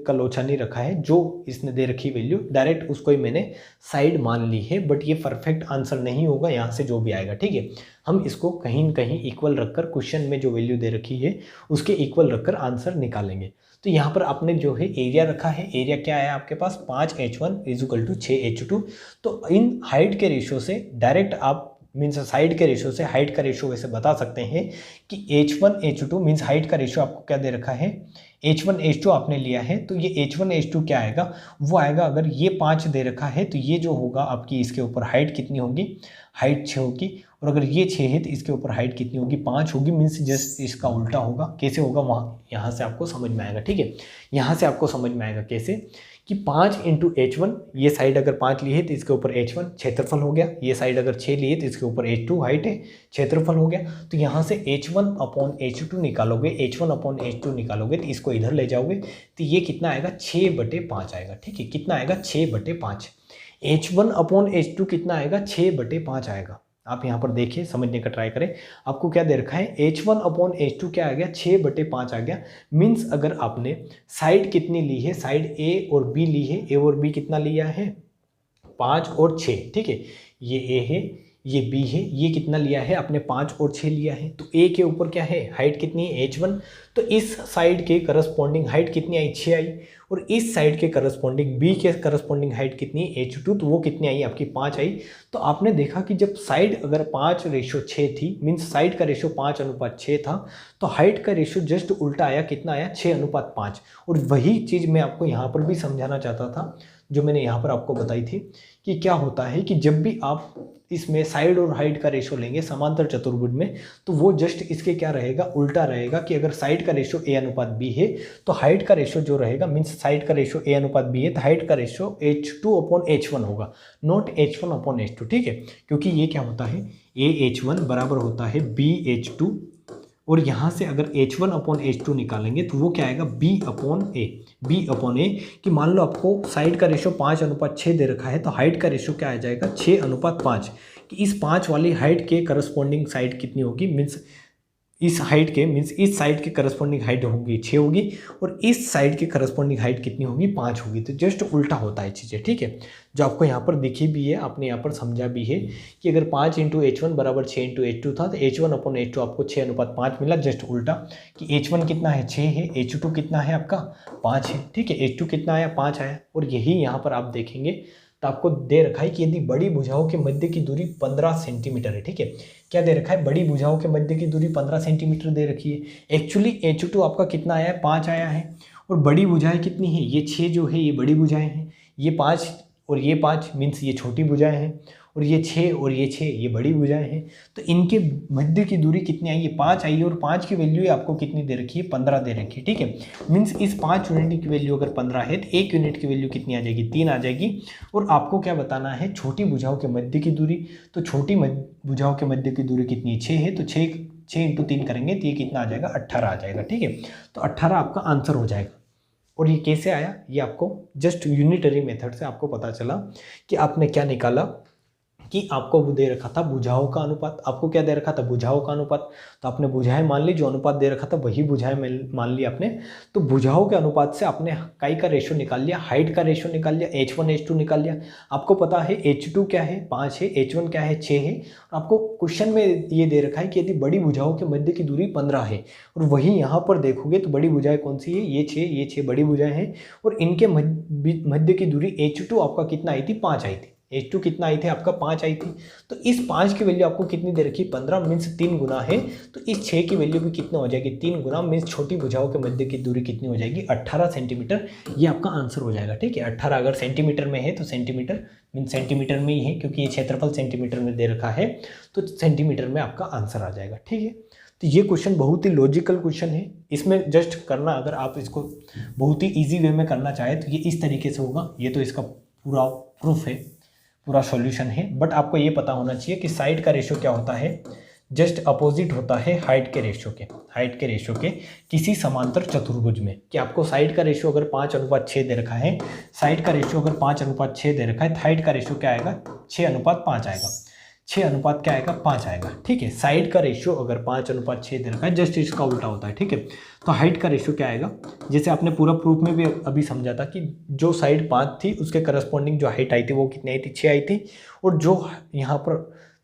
का लोचा नहीं रखा है, जो इसने दे रखी वैल्यू डायरेक्ट उसको ही मैंने साइड मान ली है। बट ये परफेक्ट आंसर नहीं होगा, यहाँ से जो भी आएगा। ठीक है, हम इसको कहीं न कहीं इक्वल रखकर क्वेश्चन में जो वैल्यू दे रखी है उसके इक्वल रखकर आंसर निकालेंगे। तो यहाँ पर आपने जो है एरिया रखा है, एरिया क्या है आपके पास 5H1 = 6H2। तो इन हाइट के रेशियो से डायरेक्ट आप मीन्स साइड के रेशियो से हाइट का रेशियो वैसे बता सकते हैं कि H1H2 मीन्स हाइट का रेशियो आपको क्या दे रखा है, H1H2 आपने लिया है। तो ये H1H2 क्या आएगा, वो आएगा, अगर ये 5 दे रखा है तो ये जो होगा आपकी इसके ऊपर हाइट कितनी होगी, हाइट 6 होगी। और अगर ये 6 है तो इसके ऊपर हाइट कितनी होगी, 5 होगी। मीन्स जस्ट इसका उल्टा होगा। कैसे होगा, वहाँ यहाँ से आपको समझ में आएगा। ठीक है, यहाँ से आपको समझ में आएगा कैसे कि 5 × H1, ये साइड अगर 5 ली है तो इसके ऊपर H1 क्षेत्रफल हो गया, ये साइड अगर 6 ली है तो इसके ऊपर H2 हाइट है, क्षेत्रफल हो गया। तो यहाँ से H1/H2 निकालोगे, H1/H2 निकालोगे तो इसको इधर ले जाओगे तो ये कितना आएगा, 6/5 आएगा। ठीक है, कितना आएगा, 6/5। H1/H2 कितना आएगा, 6/5 आएगा। आप यहाँ पर देखिए, समझने का ट्राई करें। आपको क्या दे रखा है, H1/H2 क्या आ गया, 6/5 आ गया। मीन्स अगर आपने साइड कितनी ली है, साइड A और B ली है, A और B कितना लिया है, 5 और 6। ठीक है, ये A है, ये बी है, ये कितना लिया है आपने 5 और 6 लिया है। तो ए के ऊपर क्या है हाइट कितनी है h1, तो इस साइड के करस्पॉन्डिंग हाइट कितनी आई 6 आई, और इस साइड के करस्पॉन्डिंग बी के करस्पॉन्डिंग हाइट कितनी है h2, तो वो कितनी आई आपकी 5 आई। तो आपने देखा कि जब साइड अगर 5:6 थी, मीन्स साइड का रेशो 5:6 था, तो हाइट का रेशो जस्ट उल्टा आया, कितना आया 6:5। और वही चीज़ मैं आपको यहाँ पर भी समझाना चाहता था, जो मैंने यहाँ पर आपको बताई थी कि क्या होता है कि जब भी आप इसमें साइड और हाइट का रेशो लेंगे समांतर चतुर्भुज में, तो वो जस्ट इसके क्या रहेगा उल्टा रहेगा, कि अगर साइड का रेशो a/b है तो हाइट का रेशो जो रहेगा, मीन्स साइड का रेशो a/b है तो हाइट का रेशो h2/h1 होगा, नॉट h1/h2। ठीक है, क्योंकि ये क्या होता है a/h1 बराबर होता है b/h2, और यहाँ से अगर h1/h2 निकालेंगे तो वो क्या आएगा b/a कि मान लो आपको साइड का रेशो 5:6 दे रखा है, तो हाइट का रेशो क्या आ जाएगा 6:5, कि इस 5 वाली हाइट के करस्पॉन्डिंग साइड कितनी होगी, मीन्स इस हाइट के मीन्स इस साइड के करस्पॉन्डिंग हाइट होगी 6 होगी, और इस साइड की करस्पॉन्डिंग हाइट कितनी होगी 5 होगी। तो जस्ट उल्टा होता है चीज़ें। ठीक है, जो आपको यहाँ पर दिखी भी है, आपने यहाँ पर समझा भी है कि अगर 5 × h1 बराबर 6 × h2 था, तो h1/h2 आपको 6:5 मिला, जस्ट उल्टा, कि h1 कितना है 6 है, h2 कितना है आपका 5 है। ठीक है, h2 कितना आया 5 आया। और यही यहाँ पर आप देखेंगे तो आपको दे रखा है कि यदि बड़ी भुजाओं के मध्य की दूरी 15 सेंटीमीटर है। ठीक है, क्या दे रखा है, बड़ी भुजाओं के मध्य की दूरी 15 सेंटीमीटर दे रखी है। एक्चुअली h2 आपका कितना आया है 5 आया है, और बड़ी भुजाएं कितनी है, ये 6 जो है ये बड़ी भुजाएं हैं, ये 5 और ये 5 मीन्स ये छोटी भुजाएं हैं, और ये 6 और ये 6 ये बड़ी भुजाएं हैं। तो इनके मध्य की दूरी कितनी आई है 5 आई है, और 5 की वैल्यू आपको कितनी दे रखी है 15 दे रखी है। ठीक है, मीन्स इस 5 यूनिट की वैल्यू अगर 15 है तो 1 यूनिट की वैल्यू कितनी आ जाएगी 3 आ जाएगी। और आपको क्या बताना है छोटी भुजाओं के मध्य की दूरी, तो छोटी भुजाओं के मध्य की दूरी कितनी है 6 है, तो 6 × 3 करेंगे तो ये कितना आ जाएगा 18 आ जाएगा। ठीक है, तो 18 आपका आंसर हो जाएगा। और ये कैसे आया, ये आपको जस्ट यूनिटरी मेथड से आपको पता चला कि आपने क्या निकाला, कि आपको वो दे रखा था भुजाओं का अनुपात। आपको क्या दे रखा था भुजाओं का अनुपात, तो आपने भुजाएं मान ली, जो अनुपात दे रखा था वही भुजाएं मान ली आपने। तो भुजाओं के अनुपात से आपने काई का रेशो निकाल लिया, हाइट का रेशो निकाल लिया, h1 h2 निकाल लिया। आपको पता है h2 क्या है 5 है, h1 क्या है 6 है। आपको क्वेश्चन में ये दे रखा है कि यदि बड़ी भुजाओं के मध्य की दूरी 15 है, और वही यहाँ पर देखोगे तो बड़ी भुजाएं कौन सी है, ये 6 बड़ी भुजाएं हैं, और इनके मध्य की दूरी h2 आपका कितना आई थी 5 आई थी। h2 कितना आई थी आपका 5 आई थी। तो इस 5 की वैल्यू आपको कितनी दे रखी 15 मीन्स 3 गुना है। तो इस 6 की वैल्यू भी कितना हो जाएगी 3 गुना, मीन्स छोटी भुजाओं के मध्य की दूरी कितनी हो जाएगी 18 सेंटीमीटर। ये आपका आंसर हो जाएगा। ठीक है, 18 अगर सेंटीमीटर में है तो सेंटीमीटर मीन्स सेंटीमीटर में ही है, क्योंकि ये क्षेत्रफल सेंटीमीटर में दे रखा है, तो सेंटीमीटर में आपका आंसर आ जाएगा। ठीक है, तो ये क्वेश्चन बहुत ही लॉजिकल क्वेश्चन है। इसमें जस्ट करना, अगर आप इसको बहुत ही ईजी वे में करना चाहे तो ये इस तरीके से होगा। ये तो इसका पूरा प्रूफ है, पूरा सॉल्यूशन है। बट आपको ये पता होना चाहिए कि साइड का रेशो क्या होता है, जस्ट अपोजिट होता है हाइट के रेशो के किसी समांतर चतुर्भुज में। कि आपको साइड का रेशो अगर 5:6 दे रखा है, साइड का रेशो अगर 5:6 दे रखा है, तो हाइट का रेशो क्या आएगा 6:5 आएगा, 6 क्या आएगा 5 आएगा। ठीक है, साइड का रेशो अगर 5:6 दे रखा है, जस्ट इसका उल्टा होता है। ठीक है, तो हाइट का रेशो क्या आएगा, जैसे आपने पूरा प्रूफ में भी अभी समझा था कि जो साइड 5 थी उसके करस्पॉन्डिंग जो हाइट आई थी वो कितनी आई थी 6 आई थी, और जो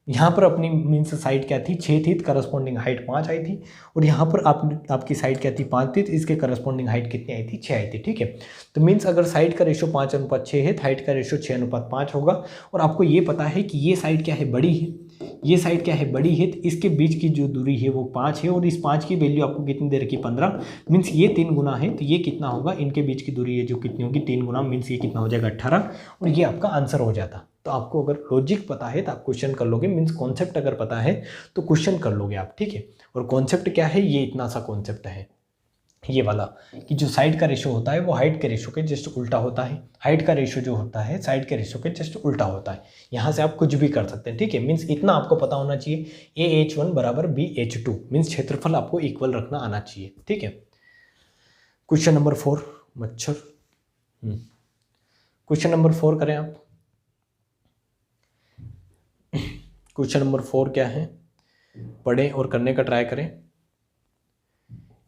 यहाँ पर अपनी मीन्स साइड क्या थी 6 थी, तो करस्पॉन्डिंग हाइट 5 आई थी, और यहाँ पर आपकी साइड क्या थी 5 थी, तो इसके करस्पॉन्डिंग हाइट कितनी आई थी 6 आई थी। ठीक है, तो मीन्स अगर साइड का रेशो 5:6 है तो हाइट का रेशो 6:5 होगा। और आपको ये पता है कि ये साइड क्या है बड़ी है, ये साइड क्या है बड़ी है, तो इसके बीच की जो दूरी है वो 5 है, और इस 5 की वैल्यू आपको कितनी दे रखी 15 मीन्स ये 3 गुना है, तो ये कितना होगा इनके बीच की दूरी है जो कितनी होगी 3 गुना, मीन्स ये कितना हो जाएगा 18, और ये आपका आंसर हो जाता। तो आपको अगर लॉजिक पता है तो आप क्वेश्चन कर लोगे, मीन्स कॉन्सेप्ट अगर पता है तो क्वेश्चन कर लोगे आप। ठीक है, और कॉन्सेप्ट क्या है, ये इतना सा कॉन्सेप्ट है ये वाला, कि जो साइड का रेशो होता है वो हाइट के रेशो के जस्ट उल्टा होता है, हाइट का रेशो जो होता है साइड के रेशो के जस्ट उल्टा होता है। यहाँ से आप कुछ भी कर सकते हैं। ठीक है, मीन्स इतना आपको पता होना चाहिए AH1 बराबर BH2 मीन्स क्षेत्रफल आपको इक्वल रखना आना चाहिए। ठीक है, क्वेश्चन नंबर 4 मच्छर। क्वेश्चन नंबर 4 करें आप। क्वेश्चन नंबर 4 क्या है, पढ़ें और करने का ट्राई करें।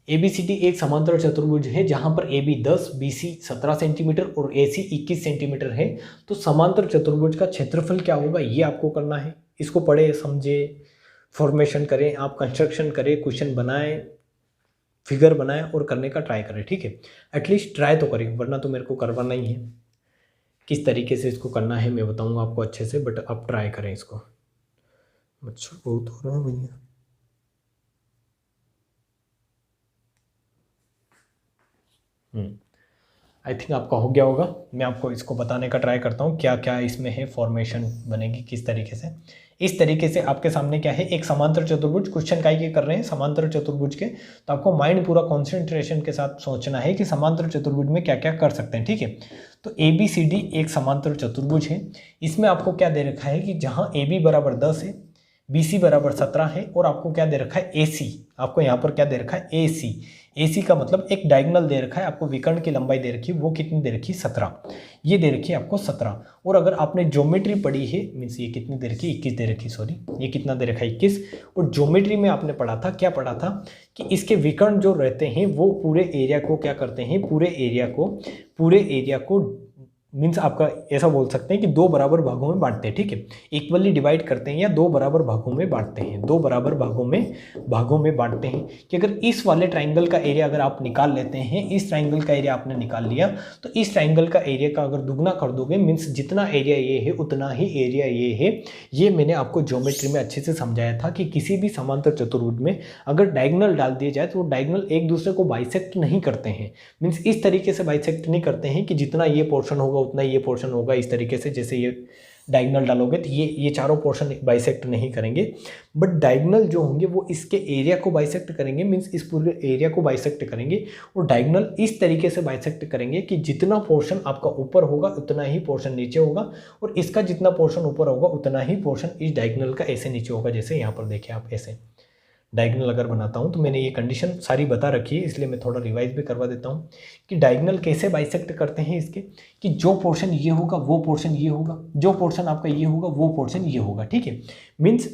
ABCD एक समांतर चतुर्भुज है जहां पर AB 10, BC 17 सेंटीमीटर और AC 21 सेंटीमीटर है। तो समांतर चतुर्भुज का क्षेत्रफल क्या होगा ये आपको करना है। इसको पढ़े समझे, फॉर्मेशन करें, आप कंस्ट्रक्शन करें, क्वेश्चन बनाएं, फिगर बनाएं और करने का ट्राई करें, ठीक है। एटलीस्ट ट्राई तो करें, वरना तो मेरे को करवाना ही है। किस तरीके से इसको करना है मैं बताऊंगा आपको अच्छे से, बट आप ट्राई करें इसको। मच्छर बहुत हो रहा है भैया। आई थिंक आपका हो गया होगा। मैं आपको इसको बताने का ट्राई करता हूँ क्या क्या इसमें है, फॉर्मेशन बनेगी किस तरीके से। इस तरीके से आपके सामने क्या है, एक समांतर चतुर्भुज, क्वेश्चन काय के कर रहे हैं समांतर चतुर्भुज के, तो आपको माइंड पूरा कॉन्सेंट्रेशन के साथ सोचना है कि समांतर चतुर्भुज में क्या क्या कर सकते हैं, ठीक है। तो ABCD एक समांतर चतुर्भुज है। इसमें आपको क्या दे रखा है कि जहाँ AB बराबर 10 है, BC बराबर 17 है, और आपको क्या दे रखा है AC, आपको यहाँ पर क्या दे रखा है AC का मतलब एक डायगोनल दे रखा है आपको, विकर्ण की लंबाई दे रखी है, वो कितनी दे रखी है 17, ये दे रखी है आपको 17। और अगर आपने ज्योमेट्री पढ़ी है, मीन्स ये कितनी दे रखी है 21 दे रखी, सॉरी ये कितना दे रखा है 21। और ज्योमेट्री में आपने पढ़ा था, क्या पढ़ा था कि इसके विकर्ण जो रहते हैं वो पूरे एरिया को क्या करते हैं, पूरे एरिया को मीन्स आपका ऐसा बोल सकते हैं कि दो बराबर भागों में बांटते हैं, ठीक है। इक्वली डिवाइड करते हैं या दो बराबर भागों में बांटते हैं, दो बराबर भागों में बांटते हैं। कि अगर इस वाले ट्राइंगल का एरिया अगर आप निकाल लेते हैं, इस ट्राइंगल का एरिया आपने निकाल लिया, तो इस ट्राइंगल का एरिया का अगर दुगना कर दोगे, मीन्स जितना एरिया ये है उतना ही एरिया ये है। ये मैंने आपको ज्योमेट्री में अच्छे से समझाया था कि किसी भी समांतर चतुर्भुज में अगर डायगोनल डाल दिए जाए तो वो डायगोनल एक दूसरे को बाइसेक्ट नहीं करते हैं, मीन्स इस तरीके से बाइसेक्ट नहीं करते हैं कि जितना ये पोर्शन होगा उतना ये पोर्शन होगा, इस तरीके से जैसे ये डायगोनल डालोगे तो ये चारों पोर्शन बाइसेक्ट नहीं करेंगे। बट डायगोनल जो होंगे वो इसके एरिया को बाइसेक्ट करेंगे, मीन्स इस पूरे एरिया को बाइसेक्ट करेंगे। और डायगोनल इस तरीके से बाइसेक्ट करेंगे कि जितना पोर्शन आपका ऊपर होगा उतना ही पोर्शन नीचे होगा, और इसका जितना पोर्शन ऊपर होगा उतना ही पोर्शन इस डायगोनल का ऐसे नीचे होगा। जैसे यहाँ पर देखिए आप, ऐसे डायगोनल अगर बनाता हूँ तो मैंने ये कंडीशन सारी बता रखी है, इसलिए मैं थोड़ा रिवाइज भी करवा देता हूँ कि डायगोनल कैसे बाइसेक्ट करते हैं इसके, कि जो पोर्शन ये होगा वो पोर्शन ये होगा, जो पोर्शन आपका ये होगा वो पोर्शन ये होगा, ठीक है। मीन्स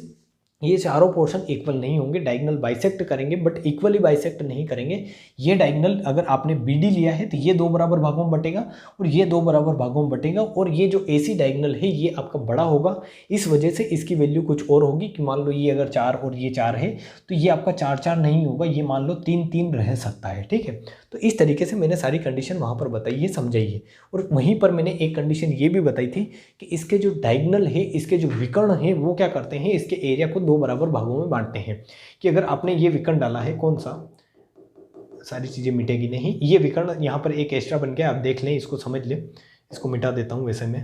ये चारों पोर्शन इक्वल नहीं होंगे, डायगोनल बाइसेक्ट करेंगे बट इक्वली बाइसेक्ट नहीं करेंगे। ये डायगोनल अगर आपने BD लिया है तो ये दो बराबर भागों में बटेगा और ये दो बराबर भागों में बटेगा, और ये जो AC डायगोनल है ये आपका बड़ा होगा, इस वजह से इसकी वैल्यू कुछ और होगी। कि मान लो ये अगर 4 और ये 4 है तो ये आपका 4 4 नहीं होगा, ये मान लो 3 3 रह सकता है, ठीक है। तो इस तरीके से मैंने सारी कंडीशन वहाँ पर बताई है, समझाई है। और वहीं पर मैंने एक कंडीशन ये भी बताई थी कि इसके जो डायगोनल है, इसके जो विकर्ण है वो क्या करते हैं, इसके एरिया को दो बराबर भागों में बांटते हैं। कि अगर आपने ये विकर्ण डाला है, कौन सा, सारी चीज़ें मिटेगी नहीं, ये विकर्ण यहाँ पर एक एक्स्ट्रा बन गया, आप देख लें, इसको समझ लें, इसको मिटा देता हूँ। वैसे में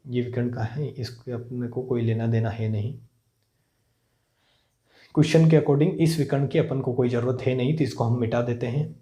ये विकर्ण का है, इसको अपने को कोई लेना देना है नहीं, क्वेश्चन के अकॉर्डिंग इस विकर्ण की अपन को कोई ज़रूरत है नहीं, तो इसको हम मिटा देते हैं।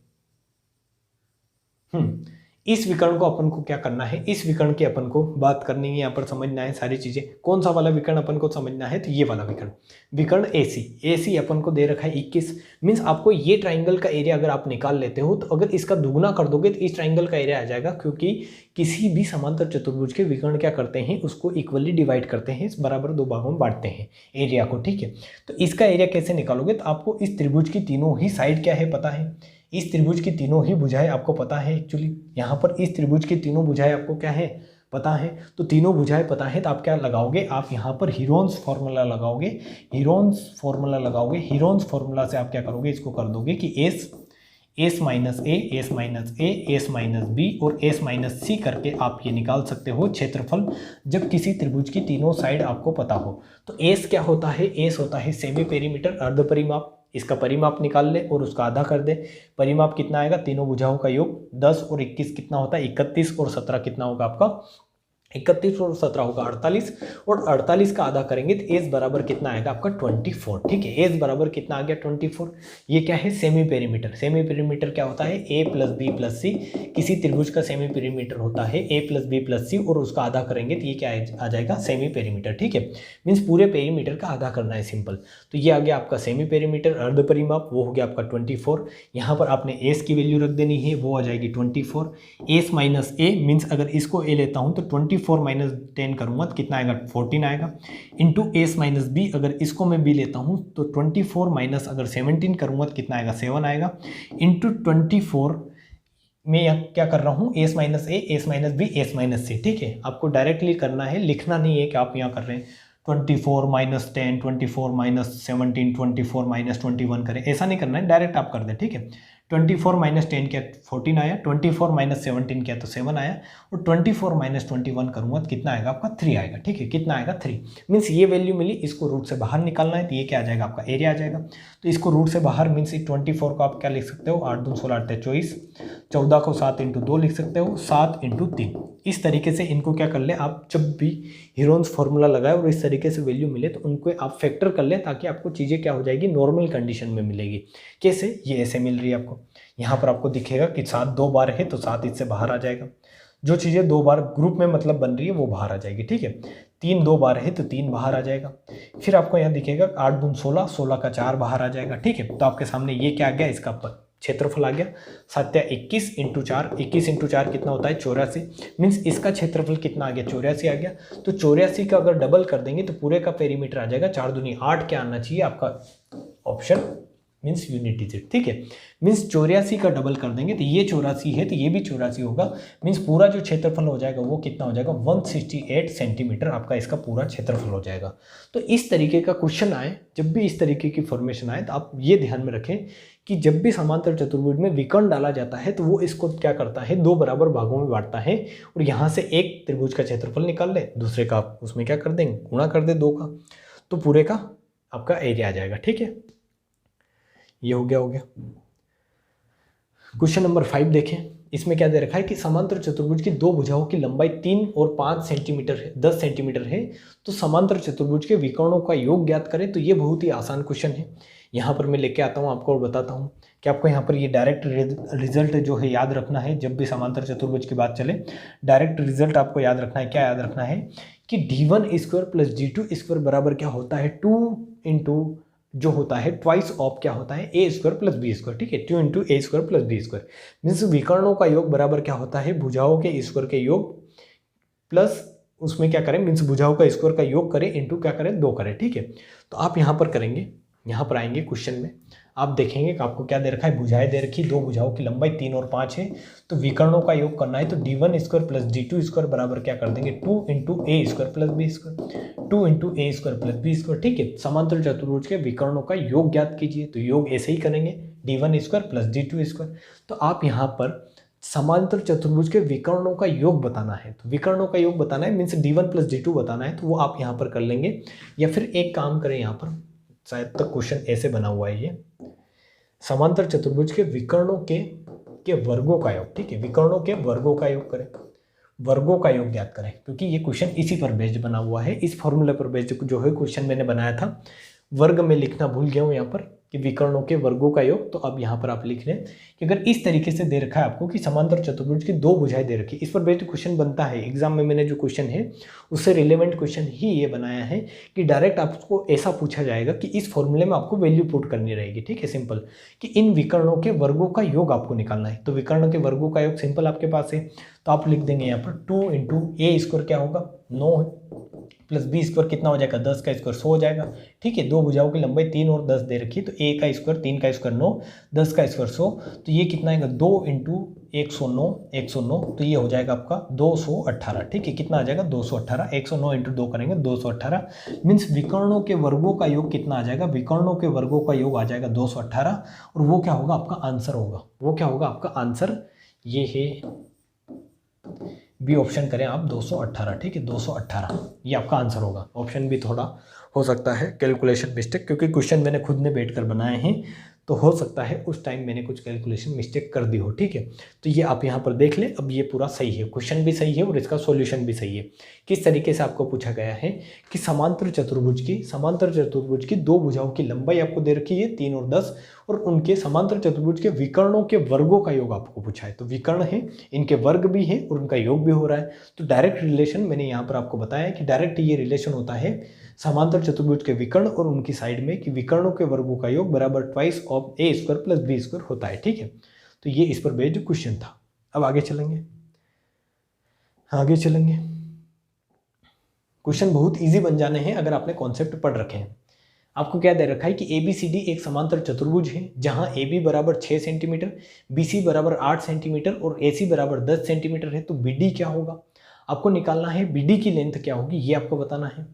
इस विकर्ण को अपन को क्या करना है, इस विकर्ण की अपन को बात करनी है, यहाँ पर समझना है सारी चीज़ें। कौन सा वाला विकर्ण अपन को समझना है, तो ये वाला विकर्ण AC अपन को दे रखा है 21। मीन्स आपको ये ट्राइंगल का एरिया अगर आप निकाल लेते हो तो अगर इसका दुगना कर दोगे तो इस ट्राइंगल का एरिया आ जाएगा, क्योंकि किसी भी समांतर चतुर्भुज के विकर्ण क्या करते हैं, उसको इक्वली डिवाइड करते हैं, इस बराबर दो भागों में बांटते हैं एरिया को, ठीक है। तो इसका एरिया कैसे निकालोगे, तो आपको इस त्रिभुज की तीनों ही साइड क्या है पता है, इस त्रिभुज की तीनों ही भुजाएं आपको पता है। एक्चुअली यहाँ पर इस त्रिभुज की तीनों भुजाएं आपको क्या है पता है, तो तीनों भुजाएं पता है, तो आप क्या लगाओगे, आप यहाँ पर हीरोन्स फार्मूला लगाओगे, हीरोन्स फार्मूला से आप क्या करोगे, इसको कर दोगे कि S minus A, S minus B और S माइनस C करके आप ये निकाल सकते हो क्षेत्रफल, जब किसी त्रिभुज की तीनों साइड आपको पता हो। तो S क्या होता है, S होता है सेमी पेरीमीटर, अर्ध परिमाप। इसका परिमाप निकाल ले और उसका आधा कर दे, परिमाप कितना आएगा, तीनों भुजाओं का योग 10 और 21 कितना होता है 31, और 17 कितना होगा आपका 31 और 17 होगा 48, और 48 का आधा करेंगे तो S बराबर कितना आएगा आपका 24, ठीक है। S बराबर कितना आ गया 24। ये क्या है, सेमी पेरीमीटर। सेमी पेरीमीटर क्या होता है, A plus B plus C, किसी त्रिभुज का सेमी पेरीमीटर होता है A plus B plus C, और उसका आधा करेंगे तो ये क्या आ जाएगा सेमी पेरीमीटर, ठीक है। मीन्स पूरे पेरीमीटर का आधा करना है, सिंपल। तो ये आ गया आपका सेमी पेरीमीटर, अर्ध परिमाप, वो हो गया आपका 24। यहाँ पर आपने S की वैल्यू रख देनी है, वो आ जाएगी 24। S माइनस A मीन्स अगर इसको A लेता हूँ तो 24 माइनस 10 करूँगा तो कितना आएगा 14 आएगा, इंटू S माइनस B, अगर इसको मैं B लेता हूँ तो 24 माइनस अगर 17 करूँगा तो कितना आएगा 7 आएगा, इंटू 24 मैं यहाँ क्या कर रहा हूँ, S minus A, S minus B, S minus C, ठीक है। आपको डायरेक्टली करना है, लिखना नहीं है कि आप यहाँ कर रहे हैं। 24 माइनस 10, 24 माइनस 17, 24 माइनस 21 करें, ऐसा नहीं करना है, डायरेक्ट आप कर दें, ठीक है। 24 माइनस 10 क्या 14 आया, 24 माइनस 17 क्या तो 7 आया, और 24 माइनस 21 करूँगा तो कितना आएगा आपका 3 आएगा, ठीक है। कितना आएगा 3, मीन्स ये वैल्यू मिली, इसको रूट से बाहर निकालना है तो ये क्या आ जाएगा आपका एरिया आ जाएगा। तो इसको रूट से बाहर मीन्स 24 को आप क्या लिख सकते हो, 8 दूनी 16, 8 24, 14 को 7 इंटू 2 लिख सकते हो, 7 इंटू 3। इस तरीके से इनको क्या कर ले आप, जब भी हीरोन्स फार्मूला लगाए और इस तरीके से वैल्यू मिले तो उनको आप फैक्टर कर लें, ताकि आपको चीज़ें क्या हो जाएगी, नॉर्मल कंडीशन में मिलेगी। कैसे, ये ऐसे मिल रही है आपको, यहाँ पर आपको दिखेगा कि 7 2 बार है तो 7 इससे बाहर आ जाएगा, जो चीज़ें 2 बार ग्रुप में मतलब बन रही है वो बाहर आ जाएगी, ठीक है। 3 2 बार है तो 3 बाहर आ जाएगा। फिर आपको यहाँ दिखेगा 8 दूनी 16, 16 का 4 बाहर आ जाएगा, ठीक है। तो आपके सामने ये क्या आ गया, इसका क्षेत्रफल आ गया 7 21 इंटू 4, 21 इंटू 4 कितना होता है 84, मीन्स इसका क्षेत्रफल कितना आ गया 84 आ गया। तो 84 का अगर डबल कर देंगे तो पूरे का पेरीमीटर आ जाएगा 4 दूनी 8, क्या आना चाहिए आपका ऑप्शन मीन्स यूनिट डिजिट, ठीक है। मीन्स 84 का डबल कर देंगे तो ये 84 है तो ये भी 84 होगा, मीन्स पूरा जो क्षेत्रफल हो जाएगा वो कितना हो जाएगा 168 सेंटीमीटर आपका इसका पूरा क्षेत्रफल हो जाएगा। तो इस तरीके का क्वेश्चन आए, जब भी इस तरीके की फॉर्मेशन आए तो आप ये ध्यान में रखें कि जब भी समांतर चतुर्भुज में विकर्ण डाला जाता है तो वो इसको क्या करता है, 2 बराबर भागों में बांटता है, और यहाँ से एक त्रिभुज का क्षेत्रफल निकाल ले, दूसरे का आप उसमें क्या कर देंगे, गुणा कर दे 2 का, तो पूरे का आपका एरिया आ जाएगा, ठीक है। ये हो गया। क्वेश्चन नंबर 5 देखें, इसमें क्या दे रखा है कि समांतर चतुर्भुज की 2 भुजाओं की लंबाई 3 और 5 सेंटीमीटर है, 10 सेंटीमीटर है, तो समांतर चतुर्भुज के विकर्णों का योग ज्ञात करें। तो ये बहुत ही आसान क्वेश्चन है। यहाँ पर मैं लेके आता हूँ आपको और बताता हूँ कि आपको यहाँ पर ये डायरेक्ट रिजल्ट जो है याद रखना है। जब भी समांतर चतुर्भुज की बात चले, डायरेक्ट रिजल्ट आपको याद रखना है। क्या याद रखना है कि d1 square plus d2 square बराबर क्या होता है, 2 इंटू जो होता है ट्वाइस ऑफ क्या होता है A square plus B square, ठीक है। 2 into A square plus B square means विकर्णों का योग बराबर क्या होता है, भुजाओं के स्क्वायर के योग प्लस उसमें क्या करें, मीन्स भुजाओं का स्क्वायर का योग करें इंटू क्या करें 2 करें, ठीक है। तो आप यहाँ पर करेंगे, यहाँ पर आएंगे क्वेश्चन में, आप देखेंगे कि आपको क्या दे रखा है, भुजाएं दे रखी, 2 भुजाओं की लंबाई 3 और 5 है, तो विकर्णों का योग करना है। तो d1 square plus d2 square बराबर क्या कर देंगे 2 into A square plus B square, 2 into A square plus B square, ठीक है। समांतर चतुर्भुज के विकर्णों का योग ज्ञात कीजिए, तो योग ऐसे ही करेंगे d1 square plus d2 square. तो आप यहाँ पर समांतर चतुर्भुज के विकर्णों का योग बताना है, तो विकर्णों का योग बताना है मीन्स d1 प्लस d2 बताना है, तो वो आप यहाँ पर कर लेंगे। या फिर एक काम करें, यहाँ पर शायद तक क्वेश्चन ऐसे बना हुआ है, ये समांतर चतुर्भुज के विकर्णों के वर्गों का योग, ठीक है। विकर्णों के वर्गों का योग करें, वर्गों का योग ज्ञात करें, क्योंकि ये क्वेश्चन इसी पर बेस्ड बना हुआ है, इस फॉर्मूले पर बेस्ड जो है क्वेश्चन मैंने बनाया था। वर्ग में लिखना भूल गया हूँ यहाँ पर कि विकर्णों के वर्गों का योग। तो अब यहाँ पर आप लिख लें कि अगर इस तरीके से दे रखा है आपको कि समांतर चतुर्भुज की 2 भुजाएं दे रखी, इस पर बेस्ड क्वेश्चन बनता है एग्जाम में। मैंने जो क्वेश्चन है उससे रिलेवेंट क्वेश्चन ही ये बनाया है कि डायरेक्ट आपको ऐसा पूछा जाएगा कि इस फॉर्मूले में आपको वैल्यू पुट करनी रहेगी, ठीक है। सिंपल कि इन विकर्णों के वर्गों का योग आपको निकालना है। तो विकर्णों के वर्गों का योग सिंपल आपके पास है, तो आप लिख देंगे यहाँ पर 2 इंटू ए स्क्वायर क्या होगा 9 प्लस बी स्क्वायर कितना हो जाएगा 10 का स्क्वायर 100 हो जाएगा, ठीक है। 2 भुजाओं की लंबाई 3 और 10 दे रखी है, तो ए का स्क्वायर 3 का स्क्वायर 9, 10 का स्क्वायर 100, तो ये कितना आएगा 2 इंटू 109, 109, तो ये हो जाएगा आपका 218, ठीक है। कितना आ जाएगा 218, 109 इंटू 2 करेंगे 218, मीन्स विकर्णों के वर्गों का योग कितना आ जाएगा, विकर्णों के वर्गों का योग आ जाएगा 218, और वो क्या होगा आपका आंसर होगा, वो क्या होगा आपका आंसर, ये है बी ऑप्शन करें आप 218, ठीक है। 218 ये आपका आंसर होगा। ऑप्शन भी थोड़ा हो सकता है कैलकुलेशन मिस्टेक, क्योंकि क्वेश्चन मैंने खुद ने बैठकर बनाए हैं, तो हो सकता है उस टाइम मैंने कुछ कैलकुलेशन मिस्टेक कर दी हो, ठीक है। तो ये आप यहाँ पर देख लें, अब ये पूरा सही है, क्वेश्चन भी सही है और इसका सॉल्यूशन भी सही है। किस तरीके से आपको पूछा गया है कि समांतर चतुर्भुज की 2 भुजाओं की लंबाई आपको दे रखी है 3 और 10, और उनके समांतर चतुर्भुज के विकर्णों के वर्गों का योग आपको पूछा है। तो विकर्ण है, इनके वर्ग भी है और उनका योग भी हो रहा है। तो डायरेक्ट रिलेशन मैंने यहाँ पर आपको बताया कि डायरेक्ट ये रिलेशन होता है समांतर चतुर्भुज के विकर्ण और उनकी साइड में कि विकर्णों के वर्गों का योग बराबर twice of A square plus B square होता है, ठीक है। तो ये इस पर बेस्ड क्वेश्चन था। अब आगे चलेंगे, क्वेश्चन बहुत इजी बन जाने हैं अगर आपने कॉन्सेप्ट पढ़ रखे हैं। आपको क्या दे रखा है कि ABCD एक समांतर चतुर्भुज है जहां AB बराबर 6 सेंटीमीटर, BC बराबर 8 सेंटीमीटर और AC बराबर 10 सेंटीमीटर है। तो BD क्या होगा आपको निकालना है, BD की लेंथ क्या होगी ये आपको बताना है।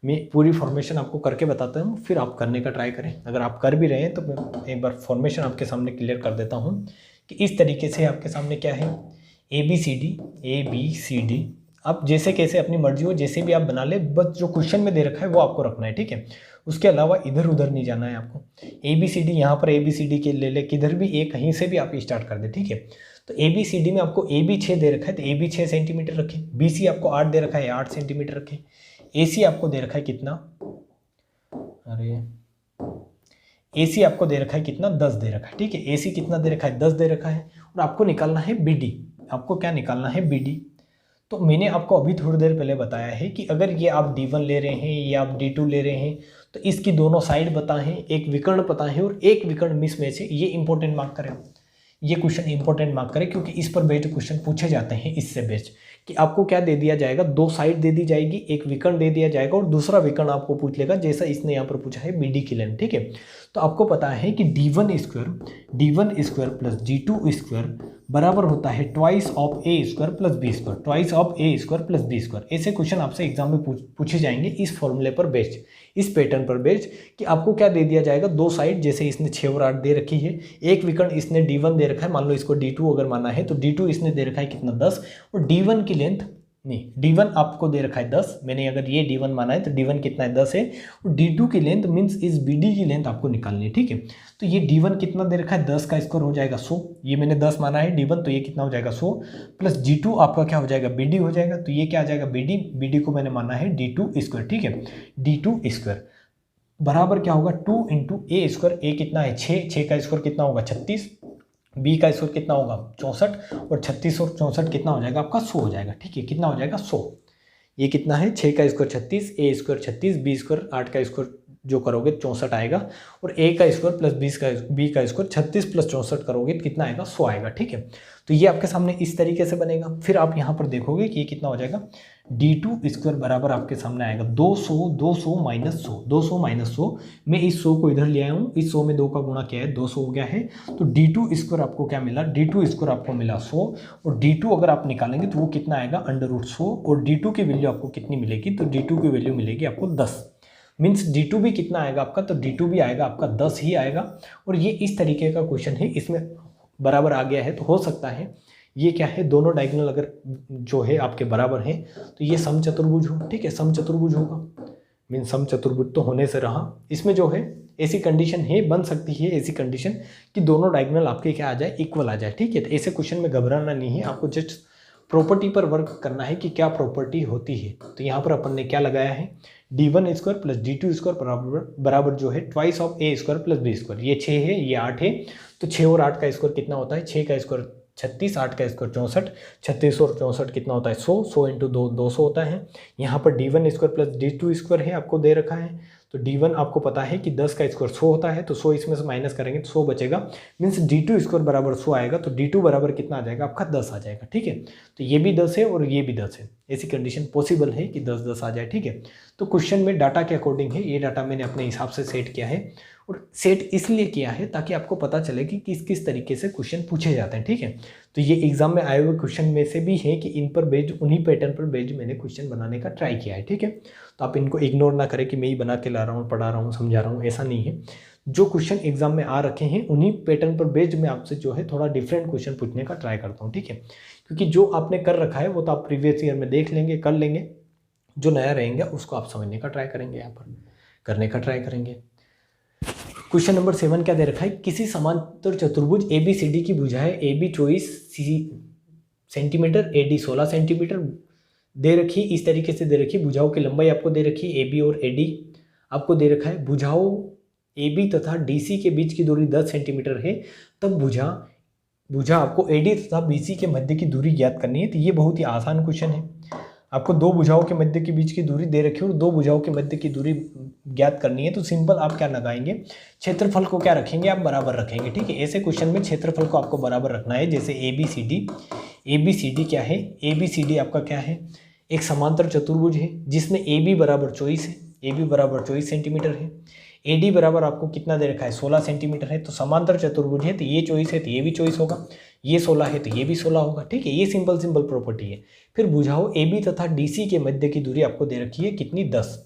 मैं पूरी फॉर्मेशन आपको करके बताता हूँ, फिर आप करने का ट्राई करें। अगर आप कर भी रहे हैं तो मैं एक बार फॉर्मेशन आपके सामने क्लियर कर देता हूँ कि इस तरीके से आपके सामने क्या है, ABCD। आप जैसे कैसे अपनी मर्जी हो, जैसे भी आप बना ले, बस जो क्वेश्चन में दे रखा है वो आपको रखना है, ठीक है। उसके अलावा इधर उधर नहीं जाना है आपको। ABCD यहाँ पर ABCD के ले ले, किधर भी एक कहीं से भी आप स्टार्ट कर दे, ठीक है। तो ABCD में आपको AB 6 दे रखा है तो AB 6 सेंटीमीटर रखें, BC आपको 8 दे रखा है 8 सेंटीमीटर रखें, AC आपको दे रखा है कितना, AC आपको दे रखा है कितना, 10 दे रखा है, ठीक है। AC कितना दे रखा है, 10 दे रखा है। और आपको निकालना है BD, आपको क्या निकालना है, BD। तो मैंने आपको अभी थोड़ी देर पहले बताया है कि अगर ये आप D1 ले रहे हैं या आप D2 ले रहे हैं तो इसकी दोनों साइड पता है, एक विकर्ण पता है और एक विकर्ण मिसमैच है। ये इंपॉर्टेंट मार्क करें, ये क्वेश्चन इंपॉर्टेंट मार्क करें, क्योंकि इस पर बेस्ड क्वेश्चन पूछे जाते हैं। इससे बेस्ड कि आपको क्या दे दिया जाएगा, दो साइड दे दी जाएगी, एक विकर्ण दे दिया जाएगा और दूसरा विकर्ण आपको पूछ लेगा, जैसा इसने यहाँ पर पूछा है BD की लेंथ, ठीक है। तो आपको पता है कि D1 square plus D2 square बराबर होता है twice of A square plus B square, twice of A square plus B square. ऐसे क्वेश्चन आपसे एग्जाम में पूछे जाएंगे इस फॉर्मूले पर बेस्ड, इस पैटर्न पर बेस्ड कि आपको क्या दे दिया जाएगा, दो साइड जैसे इसने 6 और 8 दे रखी है, एक विकर्ण इसने D1 दे रखा है, मान लो इसको D2 अगर माना है तो D2 इसने दे रखा है कितना, 10, और D1 की लेंथ नहीं, D1 आपको दे रखा है 10, मैंने अगर ये D1 माना है तो D1 कितना है, 10 है, और D2 की लेंथ मीन्स इस BD की लेंथ आपको निकालनी है, ठीक है। तो ये D1 कितना दे रखा है, 10 का स्क्वायर हो जाएगा 100, ये मैंने 10 माना है D1, तो ये कितना हो जाएगा 100, प्लस G2 आपका क्या हो जाएगा, BD हो जाएगा, तो ये क्या आ जाएगा, BD को मैंने माना है D2 स्क्वायर, ठीक है। D2 स्क्वायर बराबर क्या होगा, 2 इंटू A स्क्वायर, A कितना है 6 का स्क्वायर कितना होगा 36, B का स्क्वायर कितना होगा 64, और 36 और 64 कितना हो जाएगा आपका 100 हो जाएगा, ठीक है। कितना हो जाएगा 100, ये कितना है 6 का square 36, A square 36, B square 8 का स्क्वायर जो करोगे 64 आएगा, और A का स्क्वायर प्लस B का स्क्वायर 36 प्लस 64 करोगे तो कितना आएगा 100 आएगा, ठीक है। तो ये आपके सामने इस तरीके से बनेगा। फिर आप यहाँ पर देखोगे कि ये कितना हो जाएगा, D2 स्क्वायर बराबर आपके सामने आएगा 200 माइनस 100, 200 माइनस 100, मैं इस 100 को इधर ले आया हूँ, इस 100 में 2 का गुणा किया है 200 हो गया है, तो D2 स्क्वायर आपको क्या मिला, D2 स्क्वायर आपको मिला 100, और D2 अगर आप निकालेंगे तो वो कितना आएगा √100, और D2 की वैल्यू आपको कितनी मिलेगी, तो D2 की वैल्यू मिलेगी आपको 10, मीन्स D2 भी कितना आएगा आपका, तो D2 भी आएगा आपका 10 ही आएगा। और ये इस तरीके का क्वेश्चन है, इसमें बराबर आ गया है तो हो सकता है ये क्या है, दोनों डायगोनल अगर जो है आपके बराबर हैं तो ये समचतुर्भुज हो, ठीक है, समचतुर्भुज होगा, मीन समचतुर्भुज तो होने से रहा। इसमें जो है ऐसी कंडीशन है, बन सकती है ऐसी कंडीशन कि दोनों डायगोनल आपके क्या आ जाए, इक्वल आ जाए, ठीक है। तो ऐसे क्वेश्चन में घबराना नहीं है, आपको जस्ट प्रॉपर्टी पर वर्क करना है कि क्या प्रॉपर्टी होती है। तो यहाँ पर अपन ने क्या लगाया है, D1 square plus D2 square बराबर जो है twice of A square plus B square, ये 6 है ये 8 है, तो 6 और 8 का स्क्वायर कितना होता है, 6 का स्क्वायर 36, 8 का स्क्वायर 64, 36 और 64 कितना होता है 100, 100 इंटू 200 होता है। यहाँ पर D1 square plus D2 square है आपको दे रखा है, तो D1 आपको पता है कि 10 का स्क्वायर 100 होता है, तो 100 इसमें से माइनस करेंगे तो 100 बचेगा, मीन्स D2 स्क्वायर बराबर 100 आएगा, तो D2 बराबर कितना आ जाएगा आपका 10 आ जाएगा, ठीक है। तो ये भी 10 है और ये भी 10 है, ऐसी कंडीशन पॉसिबल है कि 10-10 आ जाए, ठीक है। तो क्वेश्चन में डाटा के अकॉर्डिंग है, ये डाटा मैंने अपने हिसाब से सेट किया है, और सेट इसलिए किया है ताकि आपको पता चले कि किस किस तरीके से क्वेश्चन पूछे जाते हैं, ठीक है। तो ये एग्जाम में आए हुए क्वेश्चन में से भी है कि इन पर बेस्ड, उन्हीं पैटर्न पर बेस्ड मैंने क्वेश्चन बनाने का ट्राई किया है, ठीक है। तो आप इनको इग्नोर ना करें कि मैं ही बना के ला रहा हूँ, पढ़ा रहा हूँ, समझा रहा हूँ, ऐसा नहीं है। जो क्वेश्चन एग्जाम में आ रखे हैं उन्हीं पैटर्न पर बेस्ड मैं आपसे जो है थोड़ा डिफरेंट क्वेश्चन पूछने का ट्राई करता हूँ, ठीक है। क्योंकि जो आपने कर रखा है वो तो आप प्रीवियस ईयर में देख लेंगे, कर लेंगे, जो नया रहेंगे उसको आप समझने का ट्राई करेंगे, यहाँ पर करने का ट्राई करेंगे। क्वेश्चन नंबर 7 क्या दे रखा है, किसी समांतर चतुर्भुज ABCD की भुजाएं AB 24 सेंटीमीटर, AD 16 सेंटीमीटर दे रखी, इस तरीके से दे रखी। भुजाओं की लंबाई आपको दे रखी AB और AD आपको दे रखा है। भुजाओं AB तथा DC के बीच की दूरी 10 सेंटीमीटर है, तब भुजा आपको AD तथा BC के मध्य की दूरी ज्ञात करनी है। तो ये बहुत ही आसान क्वेश्चन है, आपको दो भुजाओं के मध्य के बीच की दूरी दे रखी है और दो भुजाओं के मध्य की दूरी ज्ञात करनी है। तो सिंपल आप क्या लगाएंगे, क्षेत्रफल को क्या रखेंगे, आप बराबर रखेंगे, ठीक है। ऐसे क्वेश्चन में क्षेत्रफल को आपको बराबर रखना है, जैसे ABCD क्या है, ABCD आपका क्या है, एक समांतर चतुर्भुज है जिसमें AB बराबर 24 है, AB बराबर 24 सेंटीमीटर है, AD बराबर आपको कितना दे रखा है 16 सेंटीमीटर है। तो समांतर चतुर्भुज है तो ये 24 है तो ये भी 24 होगा, ये 16 है तो ये भी 16 होगा, ठीक है। ये सिंपल प्रॉपर्टी है। फिर भुजाओं AB तथा DC के मध्य की दूरी आपको दे रखी है कितनी, 10,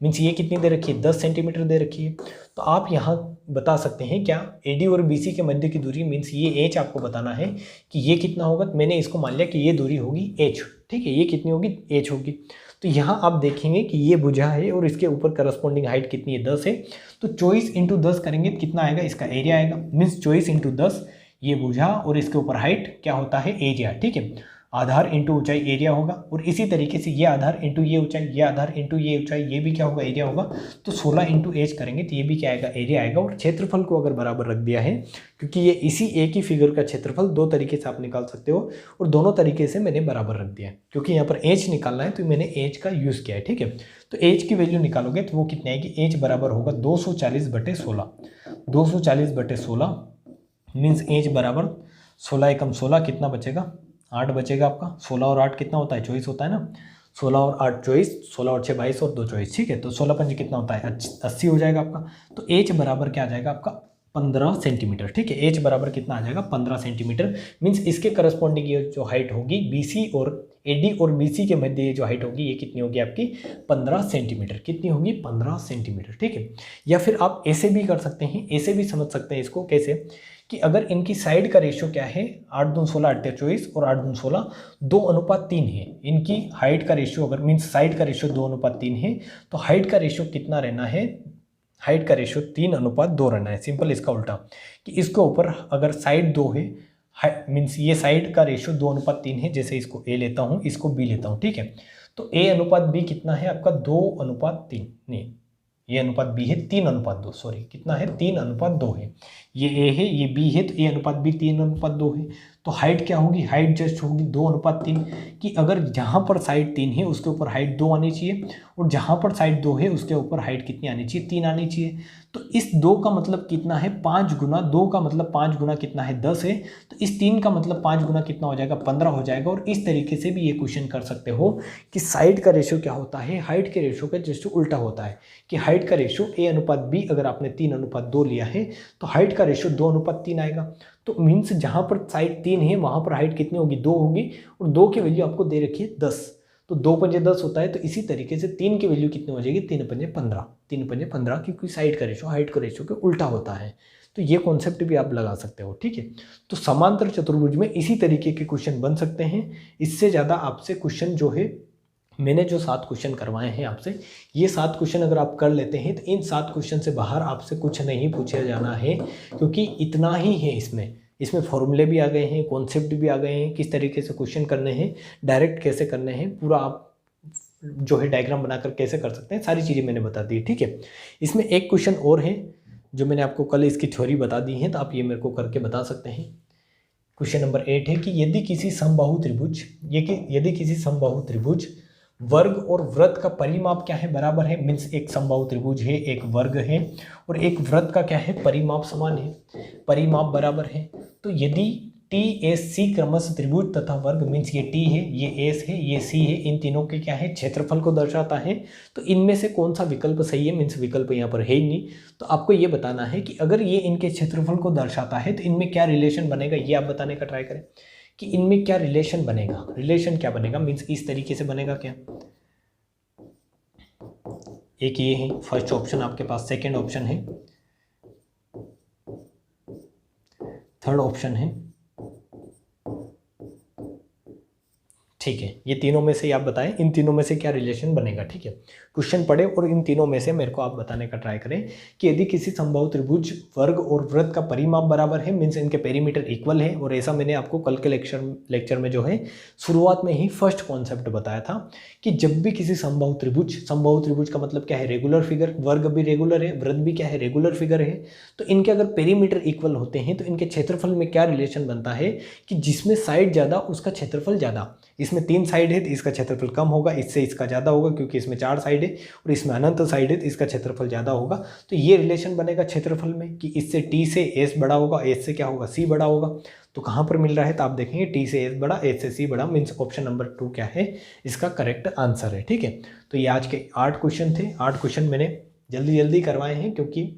मीन्स ये कितनी दे रखी है, 10 सेंटीमीटर दे रखी है। तो आप यहाँ बता सकते हैं क्या, AD और BC के मध्य की दूरी मीन्स ये H आपको बताना है कि ये कितना होगा। तो मैंने इसको मान लिया कि ये दूरी होगी H, ठीक है, ये कितनी होगी, H होगी। तो यहाँ आप देखेंगे कि ये भुजा है और इसके ऊपर करस्पॉन्डिंग हाइट कितनी है, 10 है। तो 24 × 10 करेंगे तो कितना आएगा, इसका एरिया आएगा। मीन्स 24 × 10 ये भुजा और इसके ऊपर हाइट क्या होता है, एरिया, ठीक है। आधार इंटू ऊंचाई एरिया होगा, और इसी तरीके से ये आधार इंटू ये ऊंचाई, ये आधार इंटू ये ऊंचाई, ये भी क्या होगा, एरिया होगा। तो 16 × H करेंगे तो ये भी क्या आएगा, एरिया आएगा। और क्षेत्रफल को अगर बराबर रख दिया है, क्योंकि ये इसी एक ही फिगर का क्षेत्रफल दो तरीके से आप निकाल सकते हो, और दोनों तरीके से मैंने बराबर रख दिया है, क्योंकि यहाँ पर H निकालना है तो मैंने H का यूज़ किया है, ठीक है। तो H की वैल्यू निकालोगे तो वो कितनी आएगी, H बराबर होगा 240/16। 240/16 मीन्स H बराबर 16 एकम 16 कितना बचेगा, 8 बचेगा आपका। 16 और 8 कितना होता है, 24 होता है ना। 16 और 8 24, 16 और 6 22 और 2 24, ठीक है। तो 16 पंजे कितना होता है, 80 हो जाएगा आपका। तो H बराबर क्या आ जाएगा आपका, 15 सेंटीमीटर, ठीक है। H बराबर कितना आ जाएगा, 15 सेंटीमीटर। मीन्स इसके करस्पॉन्डिंग ये जो हाइट होगी BC और AD और BC के मध्य ये जो हाइट होगी ये कितनी होगी आपकी, 15 सेंटीमीटर। कितनी होगी, 15 सेंटीमीटर, ठीक है। या फिर आप ऐसे भी कर सकते हैं, ऐसे भी समझ सकते हैं इसको, कैसे कि अगर इनकी साइड का रेशियो क्या है, 8 दूनी 16 8 24 और 8 दूनी 16 2:3 है। इनकी हाइट का रेशियो अगर मीन्स साइड का रेशियो 2:3 है, तो हाइट का रेशियो कितना रहना है, हाइट का रेशियो 3:2 रहना है। सिंपल इसका उल्टा कि इसके ऊपर अगर साइड 2 है, मीन्स ये साइड का रेशियो 2:3 है, जैसे इसको A लेता हूँ, इसको B लेता हूँ, ठीक है। तो A/B कितना है आपका, 2:3, नहीं ये अनुपात B है 3:2, सॉरी कितना है, 3:2 है। ये A है, ये B है, तो A/B 3:2 है। तो हाइट क्या होगी, हाइट जस्ट होगी 2:3, कि अगर जहाँ पर साइड 3 है उसके ऊपर हाइट 2 आनी चाहिए, और जहाँ पर साइड 2 है उसके ऊपर हाइट कितनी आनी चाहिए, 3 आनी चाहिए। तो इस 2 का मतलब कितना है, 5 गुना 2 का मतलब 5 गुना कितना है, 10 है। तो इस 3 का मतलब 5 गुना कितना हो जाएगा, 15 हो जाएगा। और इस तरीके से भी ये क्वेश्चन कर सकते हो कि साइड का रेशियो क्या होता है, हाइट के रेशियो का जस्ट उल्टा होता है, कि हाइट का रेशियो A/B अगर आपने 3:2 लिया है तो हाइट का रेशियो 2:3 आएगा। तो मीन्स जहाँ पर साइड 3 है वहाँ पर हाइट कितनी होगी, 2 होगी, और 2 की वैल्यू आपको दे रखी है 10। तो 2 पंजे 10 होता है। तो इसी तरीके से 3 की वैल्यू कितनी हो जाएगी, 3 पंजे 15, 3 पंजे 15, क्योंकि साइड का रेशियो हाइट का रेशियो के उल्टा होता है। तो ये कॉन्सेप्ट भी आप लगा सकते हो, ठीक है। तो समांतर चतुर्भुज में इसी तरीके के क्वेश्चन बन सकते हैं। इससे ज़्यादा आपसे क्वेश्चन जो है, मैंने जो 7 क्वेश्चन करवाए हैं आपसे, ये 7 क्वेश्चन अगर आप कर लेते हैं तो इन 7 क्वेश्चन से बाहर आपसे कुछ नहीं पूछा जाना है, क्योंकि इतना ही है इसमें फॉर्मूले भी आ गए हैं, कॉन्सेप्ट भी आ गए हैं, किस तरीके से क्वेश्चन करने हैं, डायरेक्ट कैसे करने हैं, पूरा आप जो है डायग्राम बनाकर कैसे कर सकते हैं, सारी चीज़ें मैंने बता दी, ठीक है। इसमें एक क्वेश्चन और है जो मैंने आपको कल इसकी थ्योरी बता दी है, तो आप ये मेरे को करके बता सकते हैं। क्वेश्चन नंबर 8 है कि यदि किसी समबाहु त्रिभुज वर्ग और वृत्त का परिमाप क्या है, बराबर है। मीन्स एक समबाहु त्रिभुज है, एक वर्ग है, और एक वृत्त का क्या है, परिमाप समान है, परिमाप बराबर है। तो यदि TSC क्रमशः त्रिभुज तथा वर्ग, मीन्स ये T है, ये S है, ये C है, इन तीनों के क्या है, क्षेत्रफल को दर्शाता है। तो इनमें से कौन सा विकल्प सही है, मीन्स विकल्प यहाँ पर है ही नहीं। तो आपको ये बताना है कि अगर ये इनके क्षेत्रफल को दर्शाता है तो इनमें क्या रिलेशन बनेगा, ये आप बताने का ट्राई करें कि इनमें क्या रिलेशन बनेगा। रिलेशन क्या बनेगा, मीन्स इस तरीके से बनेगा क्या, एक ये है फर्स्ट ऑप्शन आपके पास, सेकंड ऑप्शन है, थर्ड ऑप्शन है, ठीक है। ये तीनों में से आप बताएं, इन तीनों में से क्या रिलेशन बनेगा, ठीक है। क्वेश्चन पढ़े और इन तीनों में से मेरे को आप बताने का ट्राई करें कि यदि किसी समबाहु त्रिभुज वर्ग और वृत्त का परिमाप बराबर है, मीन्स इनके पेरीमीटर इक्वल है। और ऐसा मैंने आपको कल के लेक्चर में जो है शुरुआत में ही फर्स्ट कॉन्सेप्ट बताया था कि जब भी किसी समबाहु त्रिभुज का मतलब क्या है, रेगुलर फिगर, वर्ग भी रेगुलर है, वृत्त भी क्या है, रेगुलर फिगर है। तो इनके अगर पेरीमीटर इक्वल होते हैं तो इनके क्षेत्रफल में क्या रिलेशन बनता है कि जिसमें साइड ज़्यादा उसका क्षेत्रफल ज़्यादा। इसमें 3 साइड है तो इसका क्षेत्रफल कम होगा, इससे इसका ज़्यादा होगा, क्योंकि इसमें 4 साइड है, और इसमें अनंत साइड है तो इसका क्षेत्रफल ज़्यादा होगा। तो ये रिलेशन बनेगा क्षेत्रफल में कि इससे T से S बड़ा होगा, S से क्या होगा, C बड़ा होगा। तो कहाँ पर मिल रहा है, तो आप देखेंगे T से S बड़ा, S से C बड़ा, मीन्स ऑप्शन नंबर 2 क्या है, इसका करेक्ट आंसर है, ठीक है। तो ये आज के 8 क्वेश्चन थे। 8 क्वेश्चन मैंने जल्दी करवाए हैं, क्योंकि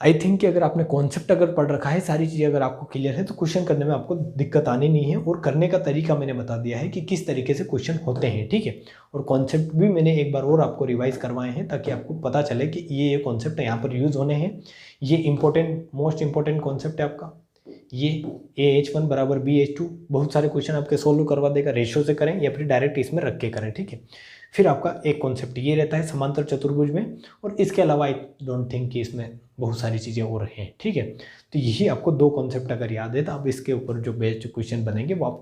आई थिंक कि अगर आपने कॉन्सेप्ट अगर पढ़ रखा है, सारी चीज़ें अगर आपको क्लियर है, तो क्वेश्चन करने में आपको दिक्कत आनी नहीं है। और करने का तरीका मैंने बता दिया है कि किस तरीके से क्वेश्चन होते हैं, ठीक है। और कॉन्सेप्ट भी मैंने एक बार और आपको रिवाइज करवाए हैं, ताकि आपको पता चले कि ये कॉन्सेप्ट यहाँ पर यूज़ होने हैं। ये इंपॉर्टेंट, मोस्ट इंपॉर्टेंट कॉन्सेप्ट है आपका। ये AH1 बराबर BH2 बहुत सारे क्वेश्चन आपके सोल्व करवा देगा। रेशियो से करें या फिर डायरेक्ट इसमें रख के करें, ठीक है। फिर आपका एक कॉन्सेप्ट ये रहता है समांतर चतुर्भुज में, और इसके अलावा आई डोंट थिंक कि इसमें बहुत सारी चीज़ें और हैं, ठीक है। तो यही आपको 2 कॉन्सेप्ट अगर याद है, तो आप इसके ऊपर जो बेस्ड क्वेश्चन बनेंगे वो आप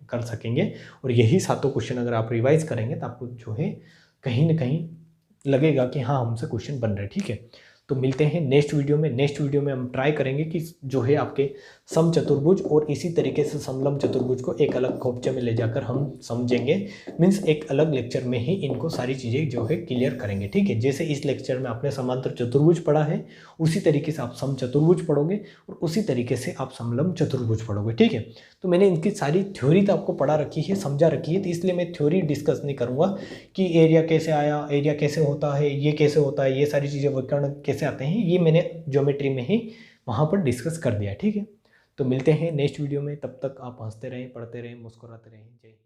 कर सकेंगे। और यही 7 क्वेश्चन अगर आप रिवाइज करेंगे, तो आपको जो है कहीं ना कहीं लगेगा कि हाँ हमसे क्वेश्चन बन रहे हैं, ठीक है। तो मिलते हैं नेक्स्ट वीडियो में। नेक्स्ट वीडियो में हम ट्राई करेंगे कि जो है आपके सम चतुर्भुज और इसी तरीके से समलंब चतुर्भुज को एक अलग खोपचे में ले जाकर हम समझेंगे। मीन्स एक अलग लेक्चर में ही इनको सारी चीज़ें जो है क्लियर करेंगे, ठीक है। जैसे इस लेक्चर में आपने समांतर चतुर्भुज पढ़ा है, उसी तरीके से आप सम चतुर्भुज पढ़ोगे और उसी तरीके से आप समलंब चतुर्भुज पढ़ोगे, ठीक है। तो मैंने इनकी सारी थ्योरी तो आपको पढ़ा रखी है, समझा रखी है, तो इसलिए मैं थ्योरी डिस्कस नहीं करूँगा कि एरिया कैसे आया, एरिया कैसे होता है, ये कैसे होता है, ये सारी चीज़ें विकर्ण कैसे आते हैं, ये मैंने ज्योमेट्री में ही वहाँ पर डिस्कस कर दिया, ठीक है। तो मिलते हैं नेक्स्ट वीडियो में। तब तक आप हंसते रहें, पढ़ते रहें, मुस्कुराते रहें। जय हिंद।